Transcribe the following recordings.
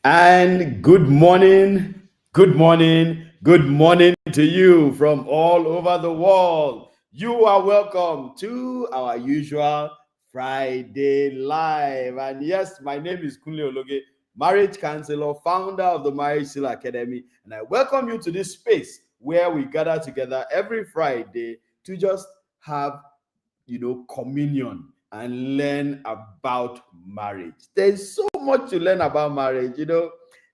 And good morning, good morning to you from all over the world. You are welcome to our usual Friday Live. And yes, my name is Kunle Ologe, marriage counselor, founder of the Marriage Seal Academy. And I welcome you to this space where we gather together every Friday to just have communion and learn about marriage. There's so much to learn about marriage.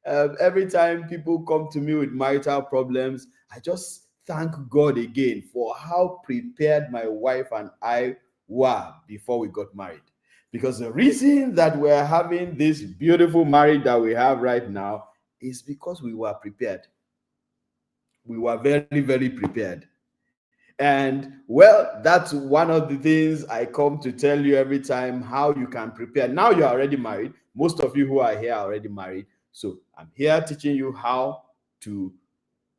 Every time people come to me with marital problems, I just thank God again for how prepared my wife and I were before we got married. Because the reason that we're having this beautiful marriage that we have right now is because we were prepared. We were very, very prepared. And well, that's one of the things I come to tell you every time, how you can prepare. Now you're already married. Most of you who are here are already married. So I'm here teaching you how to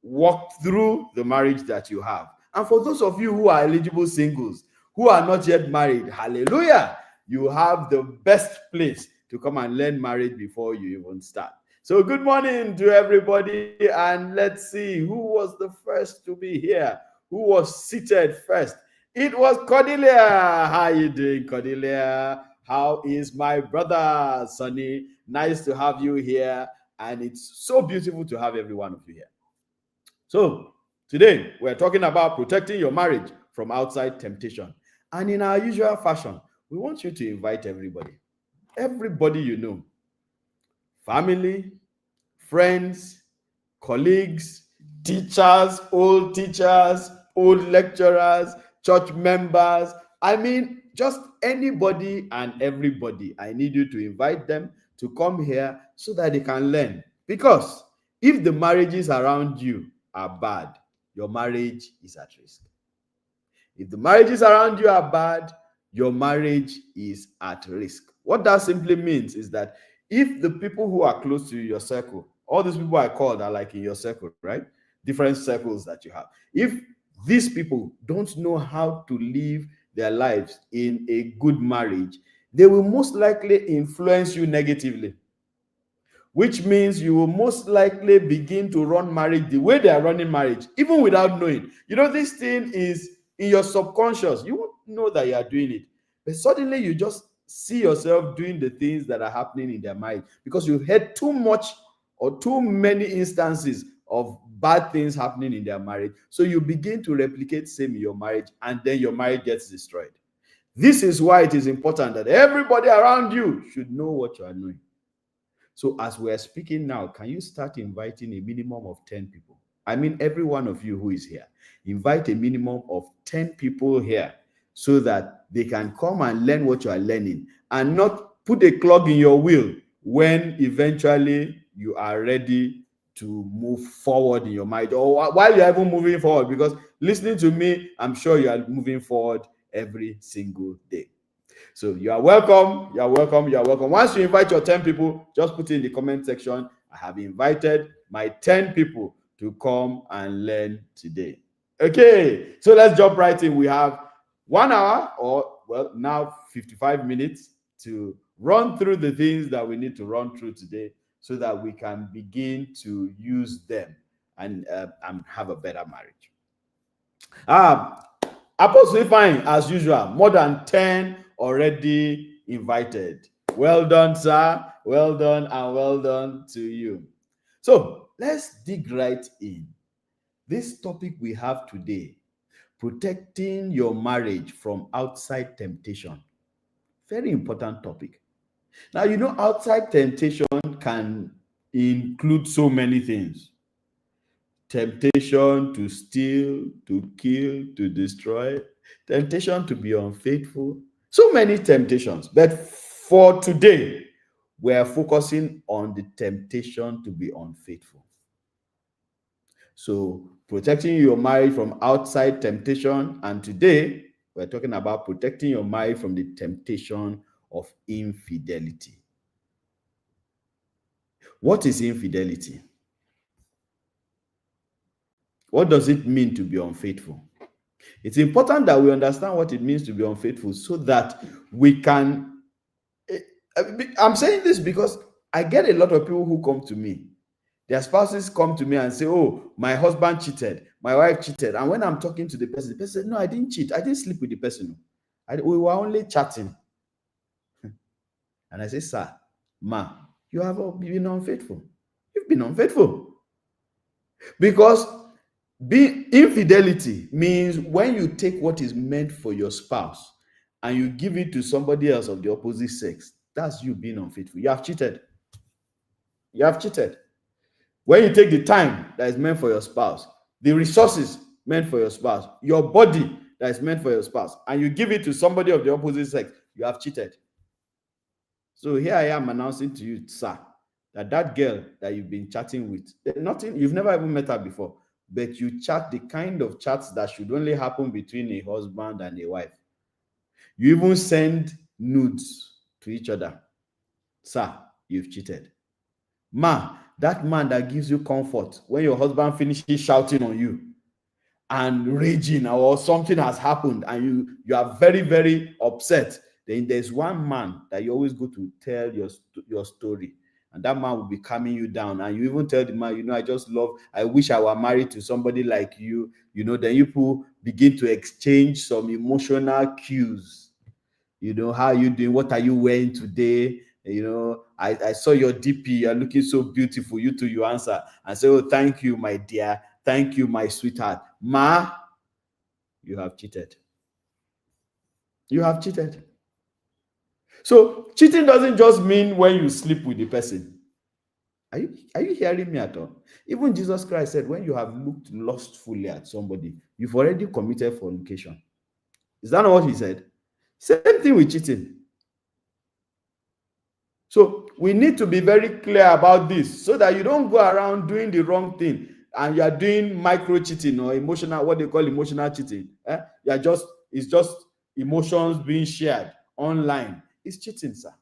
walk through the marriage that you have. And for those of you who are eligible singles, who are not yet married, hallelujah, you have the best place to come and learn marriage before you even start. So good morning to everybody, and let's see who was the first to be here. Who was seated first? It was Cordelia. How are you doing, Cordelia? How is my brother, Sonny? Nice to have you here, and it's so beautiful to have every one of you here. So today we're talking about protecting your marriage from outside temptation. And in our usual fashion, we want you to invite everybody you know, family, friends, colleagues, teachers, old lecturers, church members. I mean, just anybody and everybody. I need you to invite them to come here so that they can learn. Because if the marriages around you are bad, your marriage is at risk. If the marriages around you are bad, your marriage is at risk. What that simply means is that if the people who are close to your circle, all these people I called are like in your circle, right? Different circles that you have. If these people don't know how to live their lives in a good marriage, they will most likely influence you negatively, which means you will most likely begin to run marriage the way they are running marriage, even without knowing. This thing is in your subconscious. You won't know that you are doing it, but suddenly you just see yourself doing the things that are happening in their mind because you had too much or too many instances of bad things happening in their marriage. So you begin to replicate same in your marriage, and then your marriage gets destroyed. This is why it is important that everybody around you should know what you are doing. So as we're speaking now, can you start inviting a minimum of 10 people? I mean, every one of you who is here, invite a minimum of 10 people here so that they can come and learn what you are learning and not put a clog in your wheel when eventually you are ready to move forward in your mind, or while you're even moving forward, because listening to me, I'm sure you are moving forward every single day. So you are welcome. You are welcome. You are welcome. Once you invite your 10 people, just put it in the comment section. I have invited my 10 people to come and learn today. Okay, so let's jump right in. We have 1 hour, or well, now 55 minutes to run through the things that we need to run through today so that we can begin to use them and have a better marriage. Apostle Fine, as usual, more than 10 already invited. Well done, sir. Well done, and well done to you. So let's dig right in. This topic we have today, protecting your marriage from outside temptation. Very important topic. Now, outside temptation can include so many things. Temptation to steal, to kill, to destroy, temptation to be unfaithful, so many temptations. But for today, we're focusing on the temptation to be unfaithful. So protecting your marriage from outside temptation, and today we're talking about protecting your marriage from the temptation of infidelity. What is infidelity? What does it mean to be unfaithful? It's important that we understand what it means to be unfaithful so that we can. I'm saying this because I get a lot of people who come to me. Their spouses come to me and say, oh, my husband cheated, my wife cheated. And when I'm talking to the person said, no, I didn't cheat. I didn't sleep with the person. We were only chatting. And I say, sir, ma, you have been unfaithful. You've been unfaithful. Because infidelity means when you take what is meant for your spouse and you give it to somebody else of the opposite sex, that's you being unfaithful. You have cheated. You have cheated. When you take the time that is meant for your spouse, the resources meant for your spouse, your body that is meant for your spouse, and you give it to somebody of the opposite sex, you have cheated. So here I am announcing to you, sir, that girl that you've been chatting with, you've never even met her before, but you chat the kind of chats that should only happen between a husband and a wife. You even send nudes to each other. Sir, you've cheated. Ma, that man that gives you comfort when your husband finishes shouting on you and raging or something has happened and you are very, very upset, then there's one man that you always go to tell your story, and that man will be calming you down, and you even tell the man, I wish I were married to somebody like you. Then you people begin to exchange some emotional cues. How are you doing? What are you wearing today? I saw your DP. You're looking so beautiful. You too, you answer and say, oh, thank you, my dear. Thank you, my sweetheart. Ma, you have cheated. You have cheated. So cheating doesn't just mean when you sleep with the person. Are you hearing me at all? Even Jesus Christ said, when you have looked lustfully at somebody, you've already committed fornication. Is that not what he said? Same thing with cheating. So we need to be very clear about this so that you don't go around doing the wrong thing and you are doing micro cheating or emotional, what they call emotional cheating. It's just emotions being shared online. It's cheating, sir.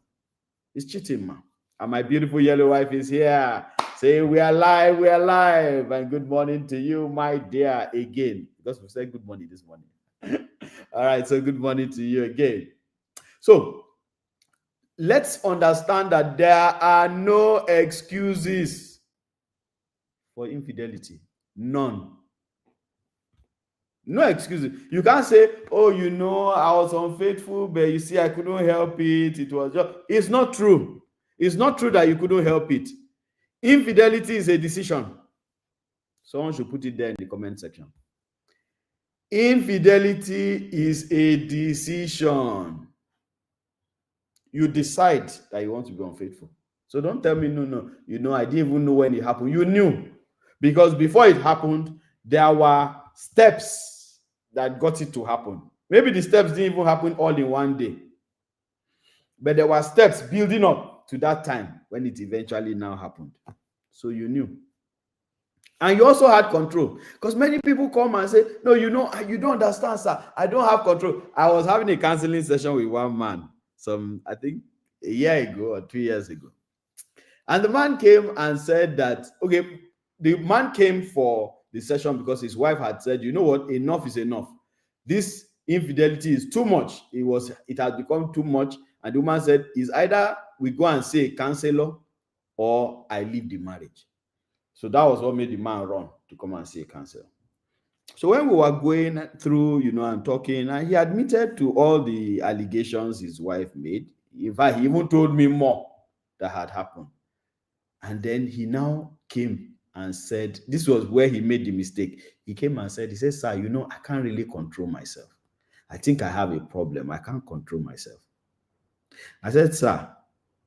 It's cheating, man. And my beautiful yellow wife is here. Say, we are live, we are live. And good morning to you, my dear, again. Because we said good morning this morning. All right, so good morning to you again. So let's understand that there are no excuses for infidelity. None. No excuses. You can't say, oh, I was unfaithful, but you see, I couldn't help it. It's not true. It's not true that you couldn't help it. Infidelity is a decision. Someone should put it there in the comment section. Infidelity is a decision. You decide that you want to be unfaithful. So don't tell me, no. I didn't even know when it happened. You knew. Because before it happened, there were steps that got it to happen. Maybe the steps didn't even happen all in one day. But there were steps building up to that time when it eventually now happened. So you knew. And you also had control. Because many people come and say, no, you don't understand, sir. I don't have control. I was having a counseling session with one man, I think a year ago or 2 years ago. And the man came and said that, okay, the man came for the session because his wife had said, you know what, enough is enough. This infidelity is too much. It has become too much. And the woman said, it's either we go and see a counselor or I leave the marriage. So that was what made the man run to come and see a counselor. So when we were going through, and talking, and he admitted to all the allegations his wife made. In fact, he even told me more that had happened. And then he now came and said, this was where he made the mistake. He came and said, sir, I can't really control myself. I think I have a problem. I can't control myself. I said, sir,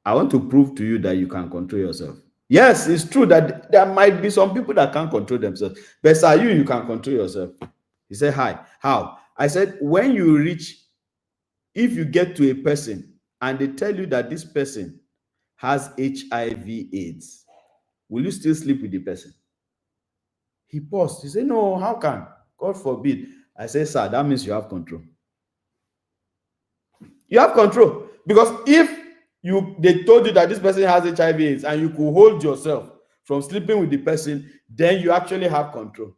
I want to prove to you that you can control yourself. Yes, it's true that there might be some people that can't control themselves. But sir, you can control yourself. He said, hi, how? I said, if you get to a person and they tell you that this person has HIV/AIDS, will you still sleep with the person? He paused. He said, no, how can? God forbid. I said, sir, that means you have control. You have control. Because if they told you that this person has HIV/AIDS and you could hold yourself from sleeping with the person, then you actually have control.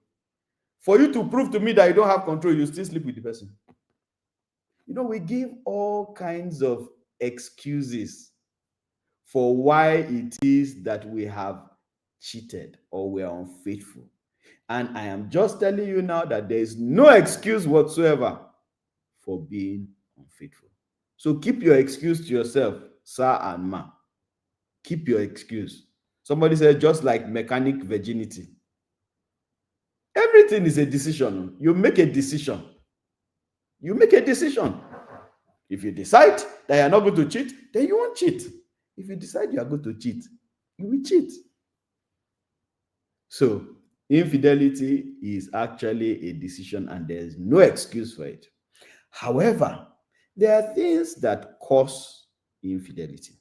For you to prove to me that you don't have control, you still sleep with the person. We give all kinds of excuses for why it is that we have cheated or we are unfaithful. And I am just telling you now that there is no excuse whatsoever for being unfaithful. So keep your excuse to yourself, sir and ma. Keep your excuse. Somebody said, just like mechanic virginity. Everything is a decision. You make a decision. You make a decision. If you decide that you're not going to cheat, then you won't cheat. If you decide you are going to cheat, you will cheat. So, infidelity is actually a decision and there is no excuse for it. However, there are things that cause infidelity.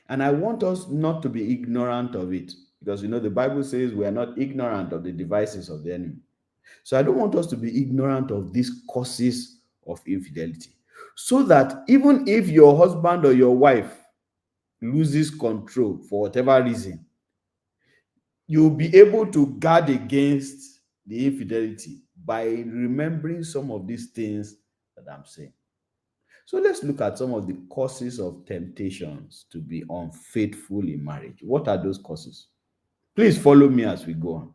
And I want us not to be ignorant of it, because the Bible says we are not ignorant of the devices of the enemy. So I don't want us to be ignorant of these causes of infidelity, so that even if your husband or your wife loses control for whatever reason, you'll be able to guard against the infidelity by remembering some of these things that I'm saying. So let's look at some of the causes of temptations to be unfaithful in marriage. What are those causes? Please follow me as we go on.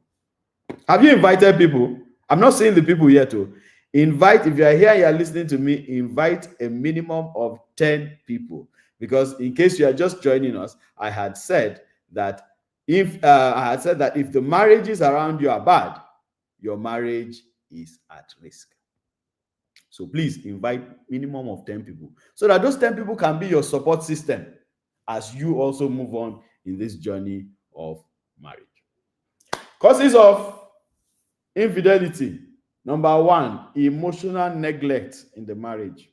Have you invited people? I'm not saying the people here to invite. If you are here, you are listening to me, invite a minimum of 10 people. Because in case you are just joining us, I had said that if the marriages around you are bad, your marriage is at risk. So please invite minimum of 10 people so that those 10 people can be your support system as you also move on in this journey of marriage. Causes of infidelity. Number one, emotional neglect in the marriage.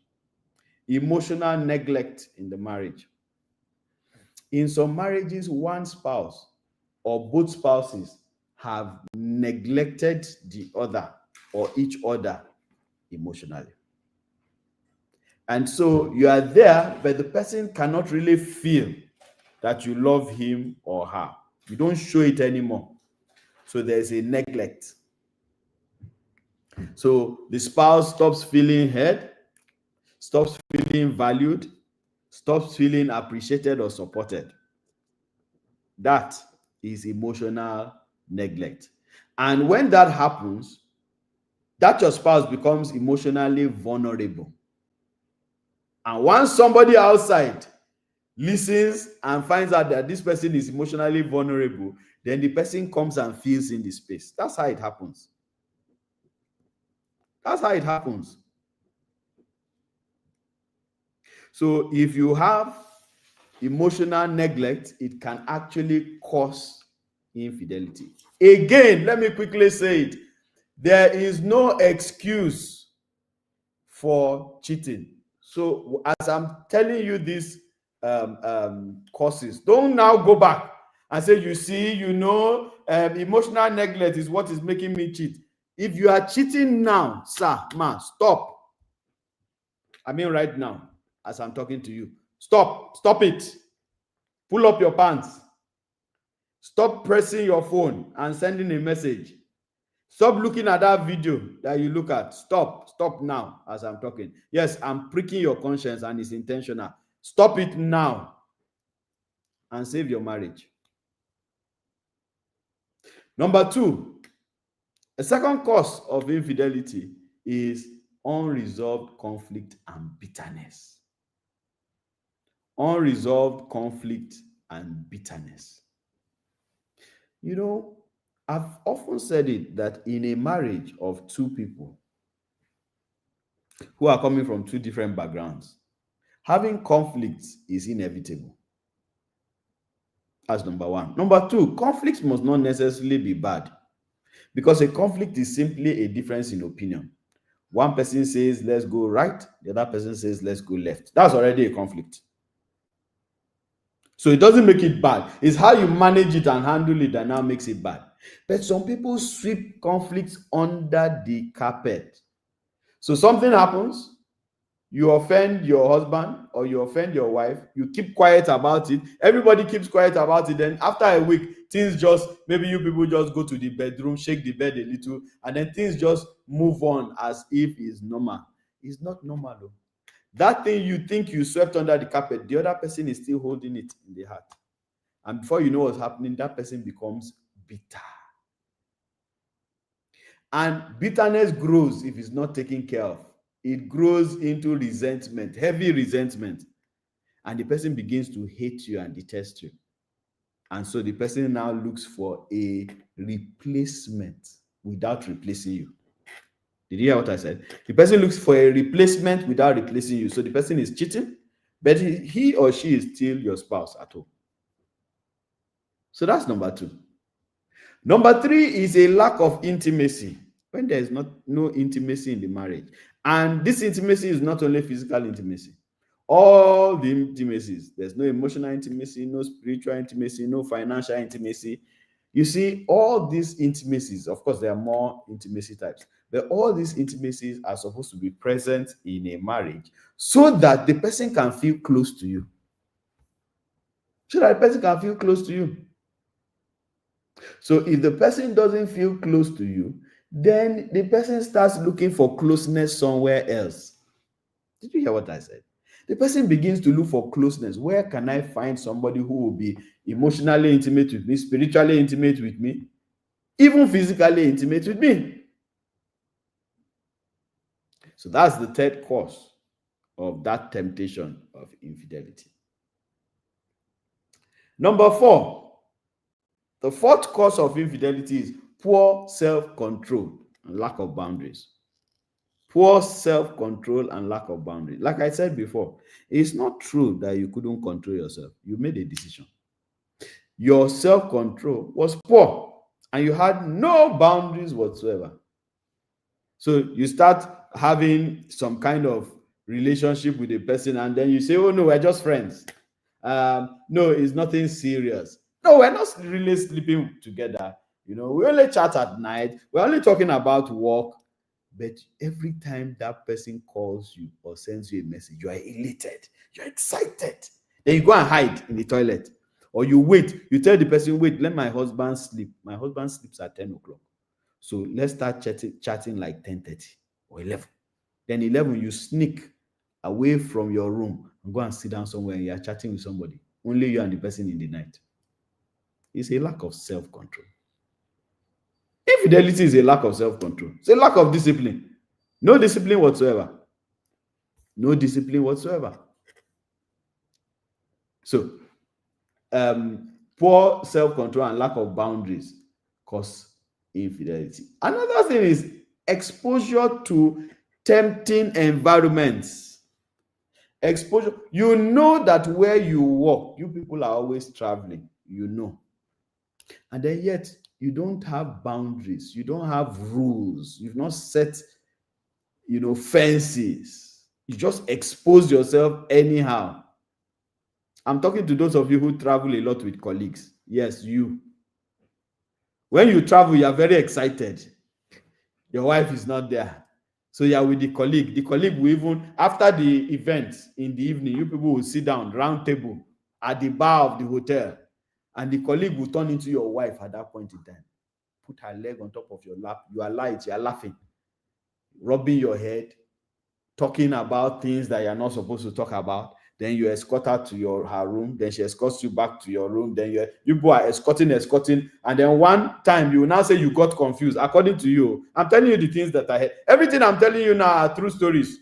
Emotional neglect in the marriage. In some marriages, one spouse or both spouses have neglected the other or each other emotionally. And so you are there, but the person cannot really feel that you love him or her. You don't show it anymore. So there's a neglect. So the spouse stops feeling heard, stops feeling valued, stops feeling appreciated or supported. That is emotional neglect. And when that happens, that your spouse becomes emotionally vulnerable. And once somebody outside listens and finds out that this person is emotionally vulnerable, then the person comes and fills in the space. That's how it happens. That's how it happens. So if you have emotional neglect, it can actually cause infidelity. Again, let me quickly say it. There is no excuse for cheating. So as I'm telling you these causes, don't now go back and say, you see, emotional neglect is what is making me cheat. If you are cheating now, sir, ma, stop. I mean right now, as I'm talking to you, stop it. Pull up your pants. Stop pressing your phone and sending a message. Stop looking at that video that you look at. Stop now as I'm talking. Yes, I'm pricking your conscience and it's intentional. Stop it now and save your marriage. Number two, a second cause of infidelity is unresolved conflict and bitterness. Unresolved conflict and bitterness. I've often said it that in a marriage of two people who are coming from two different backgrounds, having conflicts is inevitable. That's number one. Number two, conflicts must not necessarily be bad, because a conflict is simply a difference in opinion. One person says, let's go right. The other person says, let's go left. That's already a conflict. So it doesn't make it bad. It's how you manage it and handle it that now makes it bad. But some people sweep conflicts under the carpet. So something happens, you offend your husband or you offend your wife, you keep quiet about it, everybody keeps quiet about it, then after a week, maybe you people just go to the bedroom, shake the bed a little, and then things just move on as if it's normal. It's not normal though. That thing you think you swept under the carpet, the other person is still holding it in the heart. And before you know what's happening, that person becomes bitter. And bitterness grows if it's not taken care of. It grows into resentment, heavy resentment. And the person begins to hate you and detest you. And so the person now looks for a replacement without replacing you. Did you hear what I said? The person looks for a replacement without replacing you. So the person is cheating, but he or she is still your spouse at home. So that's number 2. Number 3 is a lack of intimacy. When there is no intimacy in the marriage. And this intimacy is not only physical intimacy. All the intimacies. There's no emotional intimacy, no spiritual intimacy, no financial intimacy. You see, all these intimacies, of course, there are more intimacy types, but all these intimacies are supposed to be present in a marriage so that the person can feel close to you. So that the person can feel close to you. So if the person doesn't feel close to you, then the person starts looking for closeness somewhere else. Did you hear what I said? The person begins to look for closeness. Where can I find somebody who will be emotionally intimate with me, spiritually intimate with me, even physically intimate with me? So that's the third cause of that temptation of infidelity. Number 4, the fourth cause of infidelity is poor self-control and lack of boundaries. Poor self-control and lack of boundaries. Like I said before, it's not true that you couldn't control yourself. You made a decision. Your self-control was poor and you had no boundaries whatsoever. So you start having some kind of relationship with a person and then you say, oh no, we're just friends. No, it's nothing serious. No, we're not really sleeping together. We only chat at night. We're only talking about work. But every time that person calls you or sends you a message, you are elated, you're excited. Then you go and hide in the toilet. Or you wait, you tell the person, wait, let my husband sleep. My husband sleeps at 10 o'clock. So let's start chatting like 10:30 or 11. Then 11, you sneak away from your room and go and sit down somewhere and you're chatting with somebody. Only you and the person in the night. It's a lack of self-control. Infidelity is a lack of self-control. It's a lack of discipline. No discipline whatsoever. No discipline whatsoever. So, poor self-control and lack of boundaries cause infidelity. Another thing is exposure to tempting environments. Exposure. You know that where you work, you people are always traveling. And then yet, you don't have boundaries. You don't have rules. You've not set, fences. You just expose yourself anyhow. I'm talking to those of you who travel a lot with colleagues. Yes, you. When you travel, you are very excited. Your wife is not there. So you are with the colleague. The colleague will even, after the event in the evening, you people will sit down, round table, at the bar of the hotel. And the colleague will turn into your wife at that point in time. Put her leg on top of your lap. You are light, you are laughing, rubbing your head, talking about things that you are not supposed to talk about. Then you escort her to her room. Then she escorts you back to your room. Then you people are escorting. And then one time you will now say you got confused. According to you, I'm telling you the things that I heard. Everything I'm telling you now are true stories.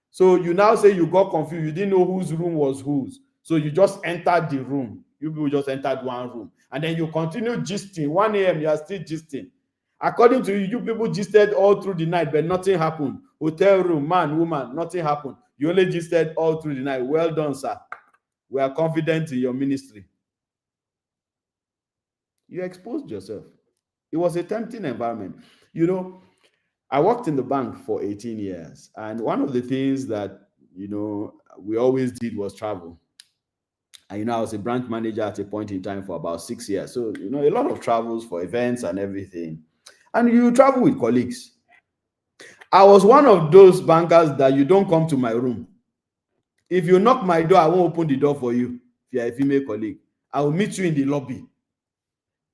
So you now say you got confused. You didn't know whose room was whose. So you just entered the room. You people just entered one room. And then you continue gisting. 1 a.m. you are still gisting. According to you, you people gisted all through the night, but nothing happened. Hotel room, man, woman, nothing happened. You only gisted all through the night. Well done, sir. We are confident in your ministry. You exposed yourself. It was a tempting environment. I worked in the bank for 18 years. And one of the things that, we always did was travel. And, I was a branch manager at a point in time for about 6 years. So, a lot of travels for events and everything. And you travel with colleagues. I was one of those bankers that you don't come to my room. If you knock my door, I won't open the door for you. If you are a female colleague, I will meet you in the lobby.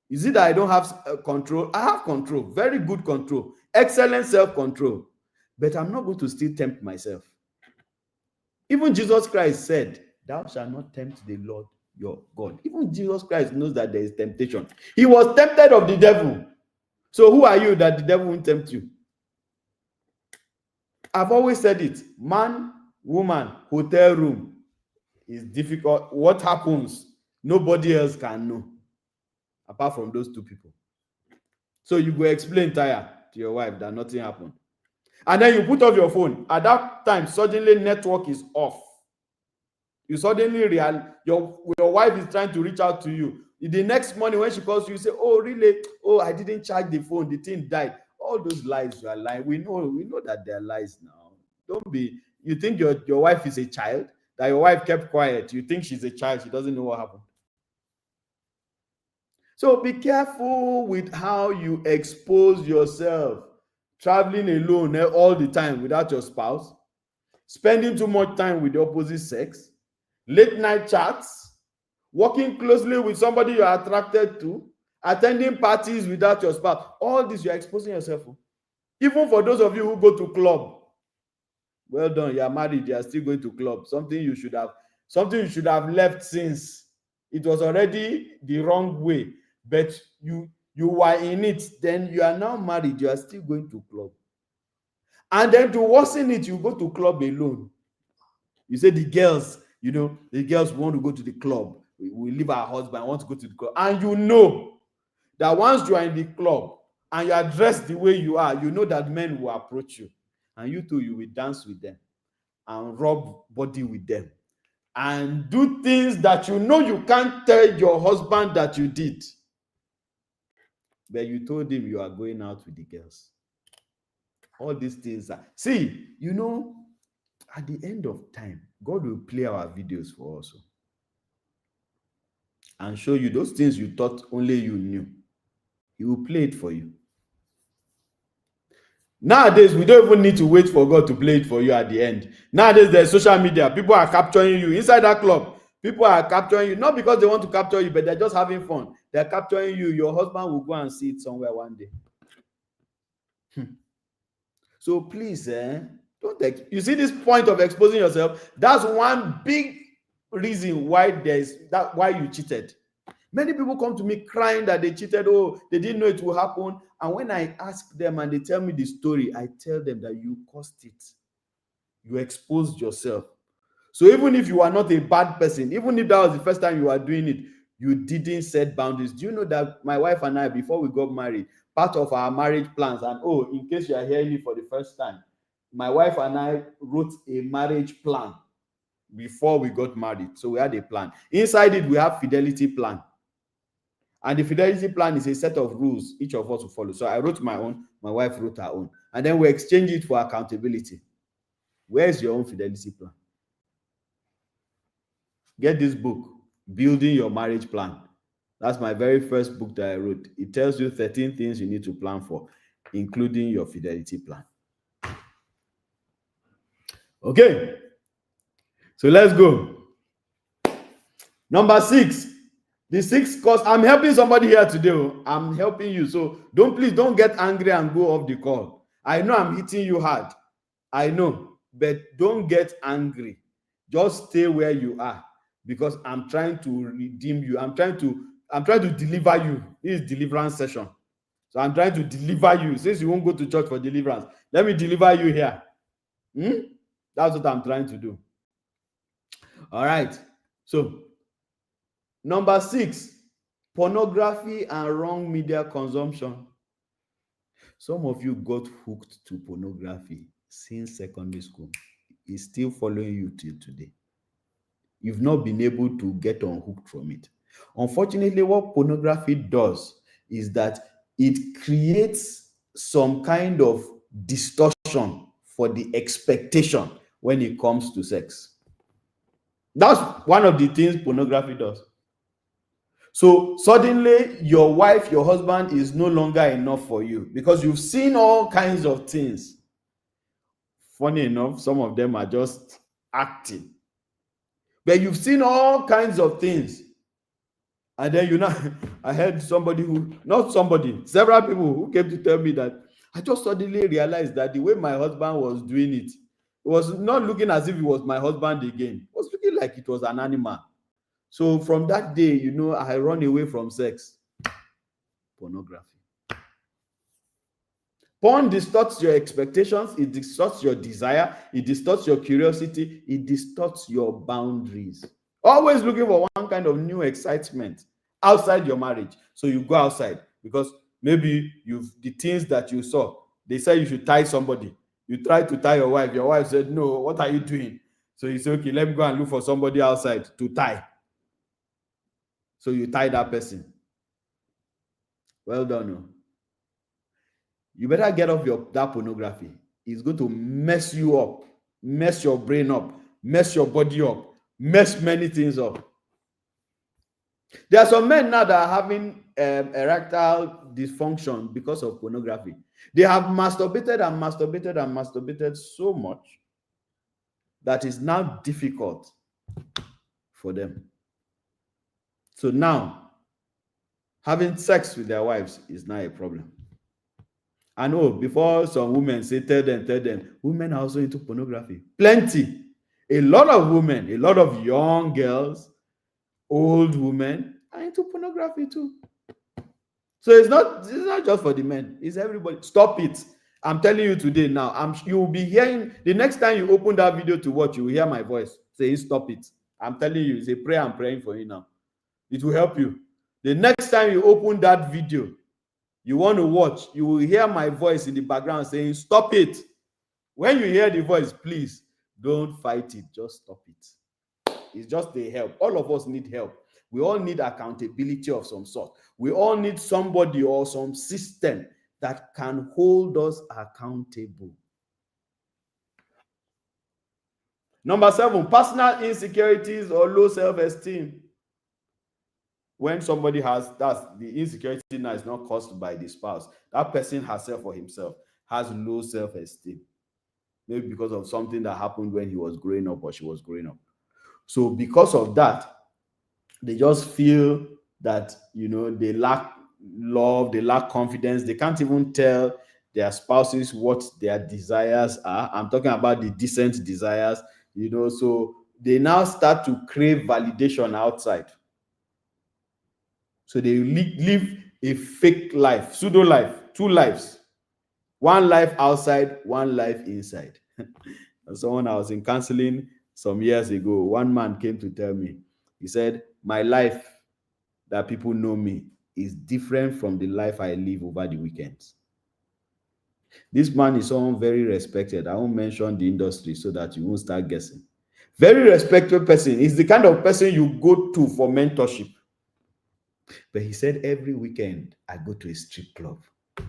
Is it that I don't have control? I have control, very good control, excellent self-control. But I'm not going to still tempt myself. Even Jesus Christ said, "Thou shalt not tempt the Lord your God." Even Jesus Christ knows that there is temptation. He was tempted of the devil. So who are you that the devil won't tempt you? I've always said it. Man, woman, hotel room is difficult. What happens, nobody else can know apart from those two people. So you go explain tire to your wife that nothing happened. And then you put off your phone. At that time, suddenly network is off. You suddenly realize your wife is trying to reach out to you. The next morning when she calls you, you say, "Oh, really? Oh, I didn't charge the phone. The thing died." All those lies you are lying. We know that they're lies now. Don't be. You think your wife is a child? That your wife kept quiet. You think she's a child. She doesn't know what happened. So be careful with how you expose yourself. Traveling alone all the time without your spouse, spending too much time with the opposite sex, late night chats, working closely with somebody you are attracted to, attending parties without your spouse. All this you are exposing yourself for. Even for those of you who go to club, well done, you are married, you are still going to club. Something you should have left since. It was already the wrong way, but you were in it. Then you are now married, you are still going to club. And then to worsen it, you go to club alone. You say the girls want to go to the club. We leave our husband, want to go to the club. And you know that once you are in the club and you are dressed the way you are, you know that men will approach you. And you too, you will dance with them and rub body with them and do things that you know you can't tell your husband that you did. But you told him you are going out with the girls. All these things are, see, at the end of time, God will play our videos for us and show you those things you thought only you knew. He will play it for you. Nowadays, we don't even need to wait for God to play it for you at the end. Nowadays, there's social media. People are capturing you inside that club. People are capturing you, not because they want to capture you, but they're just having fun. They're capturing you. Your husband will go and see it somewhere one day. So please, you see this point of exposing yourself? That's one big reason why why you cheated. Many people come to me crying that they cheated. Oh, they didn't know it will happen. And when I ask them and they tell me the story, I tell them that you caused it. You exposed yourself. So even if you are not a bad person, even if that was the first time you are doing it, you didn't set boundaries. Do you know that my wife and I, before we got married, part of our marriage plans, and in case you are hearing it for the first time, my wife and I wrote a marriage plan before we got married. So we had a plan. Inside it, we have fidelity plan. And the fidelity plan is a set of rules each of us will follow. So I wrote my own, my wife wrote her own. And then we exchange it for accountability. Where's your own fidelity plan? Get this book, Building Your Marriage Plan. That's my very first book that I wrote. It tells you 13 things you need to plan for, including your fidelity plan. Okay. So let's go. Number 6. The 6th cause. I'm helping somebody here today. I'm helping you. So please don't get angry and go off the call. I know I'm hitting you hard. I know. But don't get angry. Just stay where you are. Because I'm trying to redeem you. I'm trying to deliver you. This is deliverance session. So I'm trying to deliver you. Since you won't go to church for deliverance, let me deliver you here. That's what I'm trying to do. All right. So number 6, pornography and wrong media consumption. Some of you got hooked to pornography since secondary school. It's still following you till today. You've not been able to get unhooked from it. Unfortunately, what pornography does is that it creates some kind of distortion for the expectation when it comes to sex. That's one of the things pornography does. So suddenly your wife, your husband is no longer enough for you because you've seen all kinds of things. Funny enough, some of them are just acting. But you've seen all kinds of things. And then I heard several people who came to tell me that I just suddenly realized that the way my husband was doing it It was not looking as if it was my husband again. It was looking like it was an animal. So from that day, you know, I run away from sex. Pornography. Porn distorts your expectations, it distorts your desire, it distorts your curiosity, it distorts your boundaries. Always looking for one kind of new excitement outside your marriage. So you go outside because maybe the things that you saw, they said you should tie somebody. You try to tie your wife said, no, what are you doing? So you say, okay, let me go and look for somebody outside to tie. So you tie that person. Well done. You better get off that pornography. It's going to mess you up, mess your brain up, mess your body up, mess many things up. There are some men now that are having erectile dysfunction because of pornography. They have masturbated and masturbated and masturbated so much that it's now difficult for them. So now, having sex with their wives is now a problem. I know before some women say, tell them, women are also into pornography. Plenty. A lot of women, a lot of young girls, old women are into pornography too. So it's not just for the men, it's everybody. Stop it. I'm telling you today now, you will be hearing, the next time you open that video to watch, you will hear my voice saying stop it. I'm telling you, it's a prayer I'm praying for you now. It will help you. The next time you open that video, you want to watch, you will hear my voice in the background saying, stop it. When you hear the voice, please don't fight it. Just stop it. It's just a help. All of us need help. We all need accountability of some sort. We all need somebody or some system that can hold us accountable. Number 7, personal insecurities or low self-esteem. When somebody has, that's the insecurity now is not caused by the spouse. That person herself or himself has low self-esteem. Maybe because of something that happened when he was growing up or she was growing up. So because of that, they just feel that, you know, they lack love, they lack confidence. They can't even tell their spouses what their desires are. I'm talking about the decent desires, you know. So they now start to crave validation outside. So they live a fake life, pseudo life, 2 lives. One life outside, one life inside. Someone I was in counseling some years ago, one man came to tell me, he said, my life that people know me is different from the life I live over the weekends. This man is someone very respected. I won't mention the industry so that you won't start guessing. Very respected person. He's the kind of person you go to for mentorship. But he said, every weekend I go to a strip club. I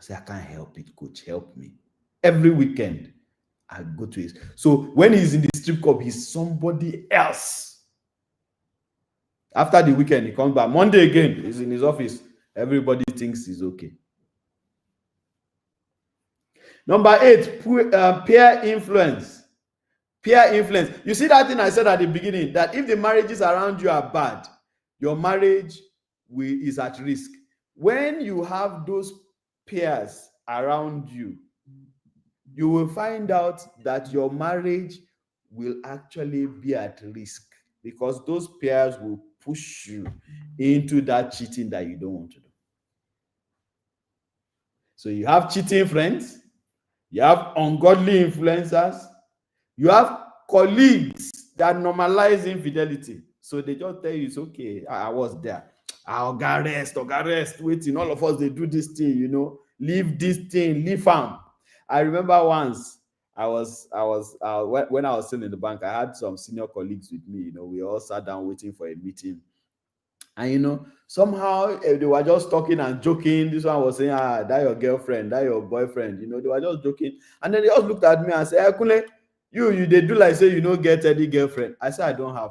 said, I can't help it, coach, help me. Every weekend I go to it. So when he's in the strip club, he's somebody else. After the weekend, he comes back. Monday again, he's in his office. Everybody thinks he's okay. Number 8, peer influence. Peer influence. You see that thing I said at the beginning, that if the marriages around you are bad, your marriage is at risk. When you have those peers around you, you will find out that your marriage will actually be at risk because those peers will push you into that cheating that you don't want to do. So you have cheating friends, you have ungodly influencers, you have colleagues that normalize infidelity. So they just tell you, it's okay, I was there. I'll rest, waiting. All of us, they do this thing, you know, leave this thing, leave farm. I remember once when I was still in the bank, I had some senior colleagues with me, you know, we all sat down waiting for a meeting. And, you know, somehow they were just talking and joking. This one was saying, that your girlfriend, that your boyfriend, you know, they were just joking. And then they all looked at me and said, hey, Kunle, they do like say you don't get any girlfriend. I said, I don't have.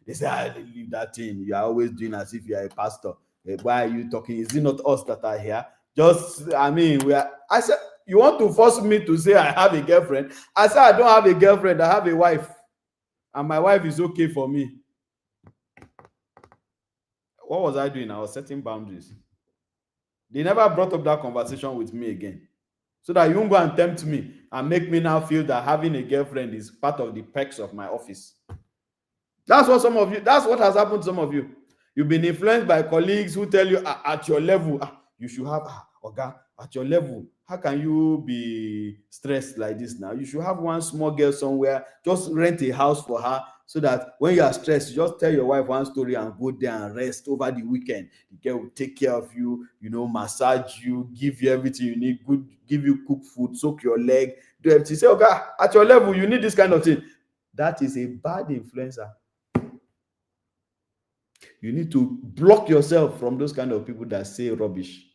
They said, leave that thing. You are always doing as if you are a pastor. Why are you talking? Is it not us that are here? I said, you want to force me to say I have a girlfriend? I said, I don't have a girlfriend. I have a wife. And my wife is okay for me. What was I doing? I was setting boundaries. They never brought up that conversation with me again. so that you won't go and tempt me and make me now feel that having a girlfriend is part of the perks of my office. That's what has happened to some of you. You've been influenced by colleagues who tell you at your level, you should have oga, at your level. How can you be stressed like this now? You should have one small girl somewhere, just rent a house for her, so that when you are stressed, you just tell your wife one story and go there and rest over the weekend. The girl will take care of you, massage you, give you everything you need, give you cook food, soak your leg, do everything. Say, okay, at your level, you need this kind of thing. That is a bad influencer. You need to block yourself from those kind of people that say rubbish.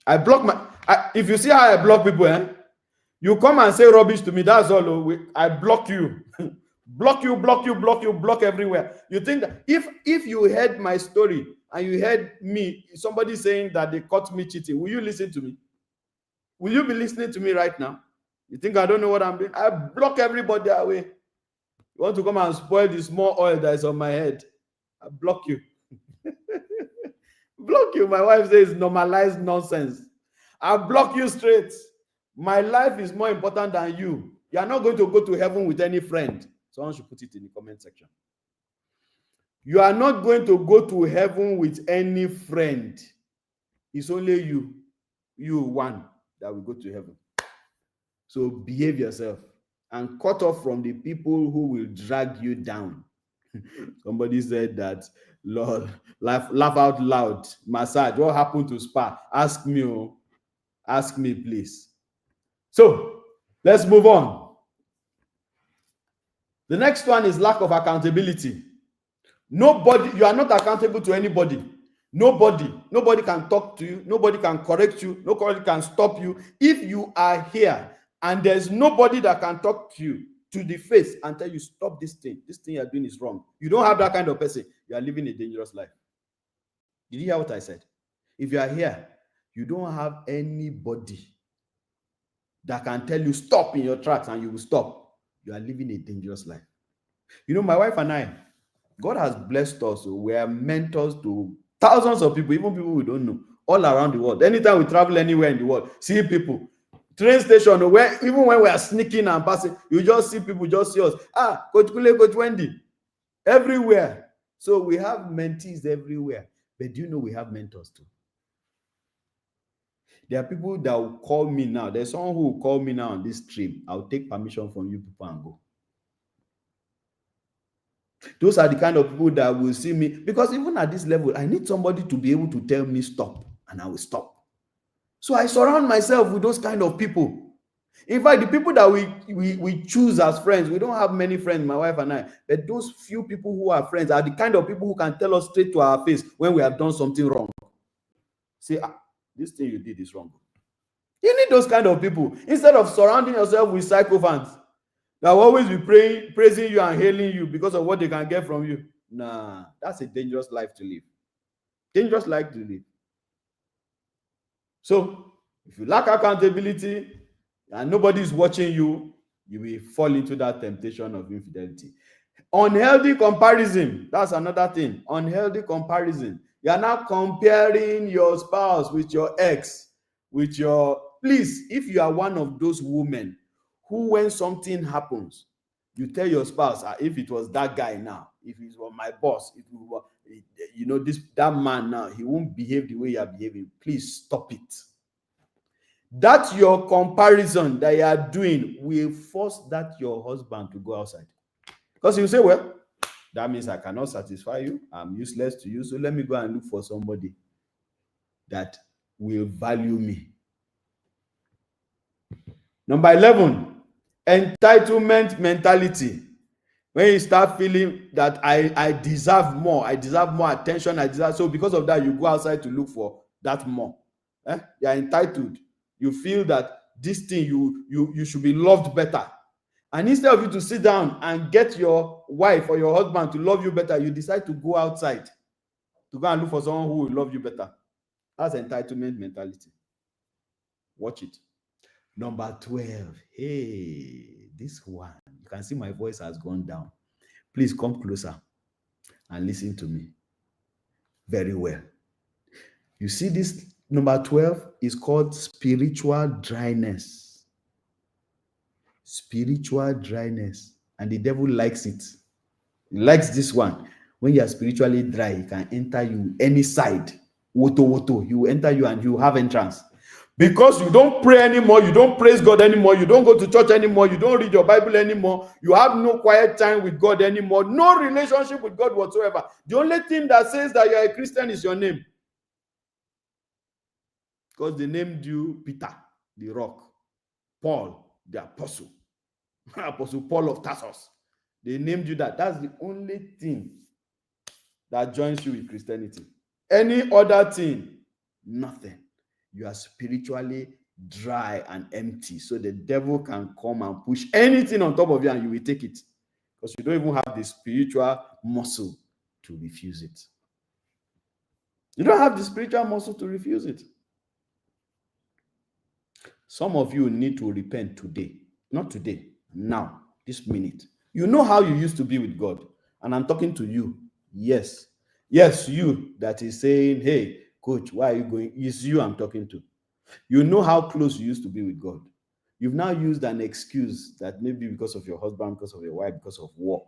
If you see how I block people, you come and say rubbish to me, that's all. I block you. block everywhere. You think that if you heard my story and you heard me, somebody saying that they caught me cheating, will you listen to me? Will you be listening to me right now? You think I don't know what I'm doing? I block everybody away. You want to come and spoil the small oil that is on my head? I block you. Block you. My wife says normalize nonsense. I block you straight. My life is more important than you. You are not going to go to heaven with any friend. Someone should put it in the comment section. You are not going to go to heaven with any friend. It's only you one that will go to heaven. So behave yourself and cut off from the people who will drag you down. Somebody said that, Lord, laugh out loud. Massage. What happened to spa? Ask me, please. So let's move on. The next one is lack of accountability. You are not accountable to anybody. Nobody can talk to you. Nobody can correct you. Nobody can stop you. If you are here and there's nobody that can talk to you to the face and tell you, stop this thing you're doing is wrong, you don't have that kind of person, you are living a dangerous life. Did you hear what I said? If you are here, you don't have anybody that can tell you stop in your tracks and you will stop, you are living a dangerous life. My wife and I, God has blessed us. So we are mentors to thousands of people, even people we don't know, all around the world. Anytime we travel anywhere in the world, see people. Train station, even when we are sneaking and passing, you just see people, just see us. Coach Kunle, Coach Wendy, everywhere. So we have mentees everywhere. But do you know we have mentors too? There are people that will call me now. There's someone who will call me now on this stream. I'll take permission from you people and go. Those are the kind of people that will see me, because even at this level, I need somebody to be able to tell me stop, and I will stop. So I surround myself with those kind of people. In fact, the people that we choose as friends, we don't have many friends, my wife and I, but those few people who are friends are the kind of people who can tell us straight to our face when we have done something wrong. Say, this thing you did is wrong. You need those kind of people instead of surrounding yourself with sycophants that will always be praising you and hailing you because of what they can get from you. Nah, that's a dangerous life to live. Dangerous life to live. So, if you lack accountability and nobody is watching you, you will fall into that temptation of infidelity. Unhealthy comparison. That's another thing. Unhealthy comparison. You are now comparing your spouse with your ex, Please, if you are one of those women who, when something happens, you tell your spouse, if it was that guy now, if it was my boss, that man now, he won't behave the way you are behaving. Please stop it. That your comparison that you are doing will force that your husband to go outside. Because you say, well, that means I cannot satisfy you. I'm useless to you. So let me go and look for somebody that will value me. Number 11, entitlement mentality. When you start feeling that I deserve more attention, so because of that, you go outside to look for that more. You are entitled. You feel that this thing, you should be loved better. And instead of you to sit down and get your wife or your husband to love you better, you decide to go outside to go and look for someone who will love you better. That's entitlement mentality. Watch it. Number 12. Hey, this one. You can see my voice has gone down. Please come closer and listen to me very well. You see, this number 12 is called spiritual dryness. spiritual dryness, and the devil likes it. He likes this one. When you are spiritually dry, he can enter you any side. Woto woto, he will enter you and you have entrance. Because you don't pray anymore, you don't praise God anymore, you don't go to church anymore, you don't read your Bible anymore, you have no quiet time with God anymore, no relationship with God whatsoever. The only thing that says that you are a Christian is your name. Because they named you Peter, the rock, Paul, the apostle, Apostle Paul of Tarsus. They named you that. That's the only thing that joins you with Christianity. Any other thing, nothing. You are spiritually dry and empty. So the devil can come and push anything on top of you and you will take it. Because you don't even have the spiritual muscle to refuse it. You don't have the spiritual muscle to refuse it. Some of you need to repent today. Not today, now, this minute. You know how you used to be with God. And I'm talking to you. Yes. Yes, you that is saying, hey, coach, why are you going? It's you I'm talking to. You know how close you used to be with God. You've now used an excuse that maybe because of your husband, because of your wife, because of work,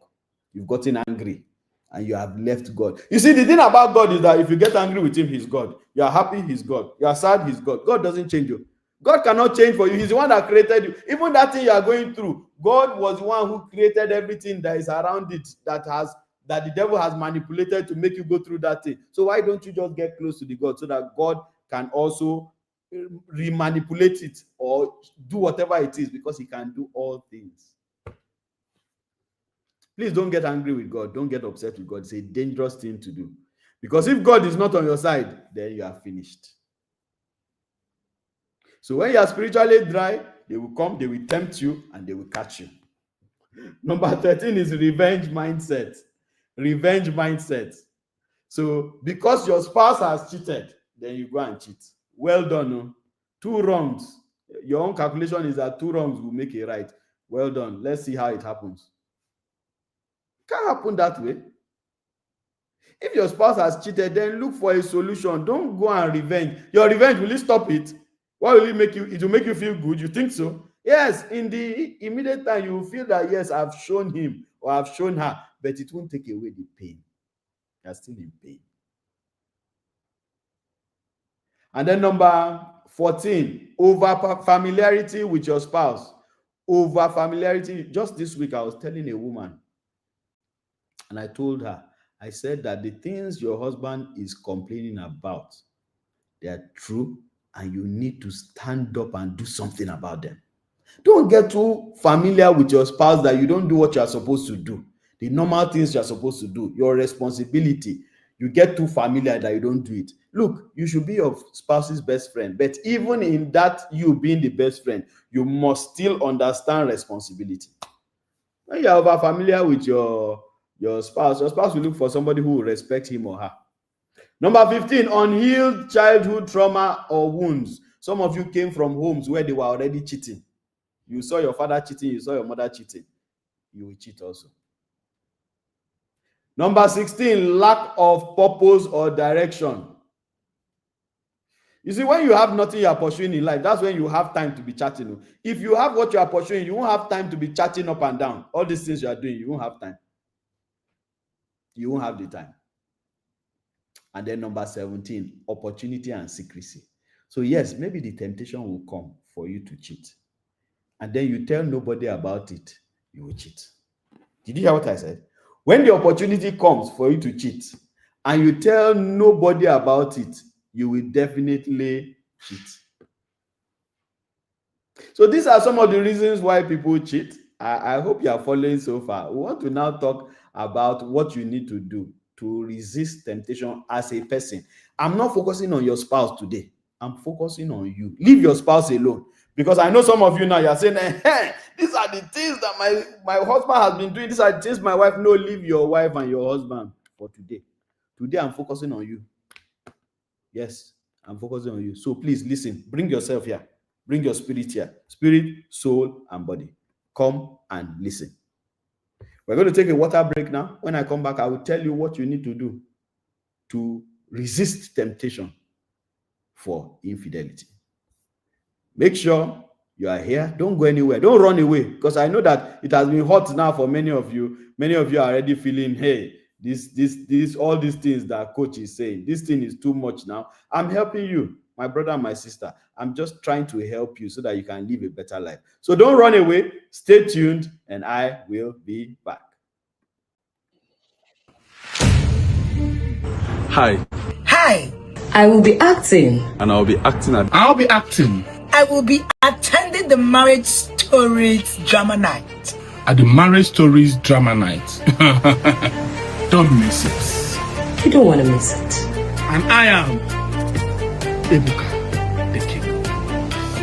you've gotten angry and you have left God. You see, the thing about God is that if you get angry with him, he's God. You are happy, he's God. You are sad, he's God. God doesn't change you. God cannot change for you. He's the one that created you. Even that thing you are going through, God was the one who created everything that is around it that the devil has manipulated to make you go through that thing. So why don't you just get close to the God so that God can also remanipulate it or do whatever it is, because he can do all things. Please don't get angry with God. Don't get upset with God. It's a dangerous thing to do. Because if God is not on your side, then you are finished. So when you are spiritually dry, they will come, they will tempt you, and they will catch you. Number 13 is revenge mindset. Revenge mindset. So because your spouse has cheated, then you go and cheat. Well done. No? 2 wrongs. Your own calculation is that 2 wrongs will make a right. Well done. Let's see how it happens. It can't happen that way. If your spouse has cheated, then look for a solution. Don't go and revenge. Your revenge, will it stop it? What will it make you? It will make you feel good. You think so? Yes, in the immediate time, you will feel that, yes, I've shown him or I've shown her, but it won't take away the pain. You're still in pain. And then number 14, over familiarity with your spouse. Over familiarity. Just this week, I was telling a woman, and I told her, I said that the things your husband is complaining about, they are true, and you need to stand up and do something about them. Don't get too familiar with your spouse that you don't do what you are supposed to do. The normal things you are supposed to do, your responsibility. You get too familiar that you don't do it. Look, you should be your spouse's best friend. But even in that, you being the best friend, you must still understand responsibility. When you are over familiar with your spouse will look for somebody who will respect him or her. Number 15, unhealed childhood trauma or wounds. Some of you came from homes where they were already cheating. You saw your father cheating, you saw your mother cheating. You will cheat also. Number 16, lack of purpose or direction. You see, when you have nothing you are pursuing in life, that's when you have time to be chatting. If you have what you are pursuing, you won't have time to be chatting up and down. All these things you are doing, you won't have time. You won't have the time. And then number 17, opportunity and secrecy. So yes, maybe the temptation will come for you to cheat. And then you tell nobody about it, you will cheat. Did you hear what I said? When the opportunity comes for you to cheat and you tell nobody about it, you will definitely cheat. So these are some of the reasons why people cheat. I hope you are following so far. We want to now talk about what you need to do to resist temptation as a person. I'm not focusing on your spouse today. I'm focusing on you. Leave your spouse alone. Because I know some of you now, you're saying, hey, these are the things that my husband has been doing. These are the things my wife. No, leave your wife and your husband for today. Today, I'm focusing on you. Yes, I'm focusing on you. So please listen. Bring yourself here. Bring your spirit here. Spirit, soul, and body. Come and listen. We're going to take a water break now. When I come back, I will tell you what you need to do to resist temptation for infidelity. Make sure You are here. Don't go anywhere. Don't run away, because I know that it has been hot now for many of you. Many of you are already feeling, hey, this, all these things that coach is saying, this thing is too much now. I'm helping you, my brother and my sister. I'm just trying to help you so that you can live a better life. So don't run away. Stay tuned, and I will be back. Hi. Hi. I will be acting. And I'll be acting. I'll be acting. I will be attending the Marriage Stories Drama Night. At the Marriage Stories Drama Night. Don't miss it. You don't want to miss it. And I am Ebuka, the king.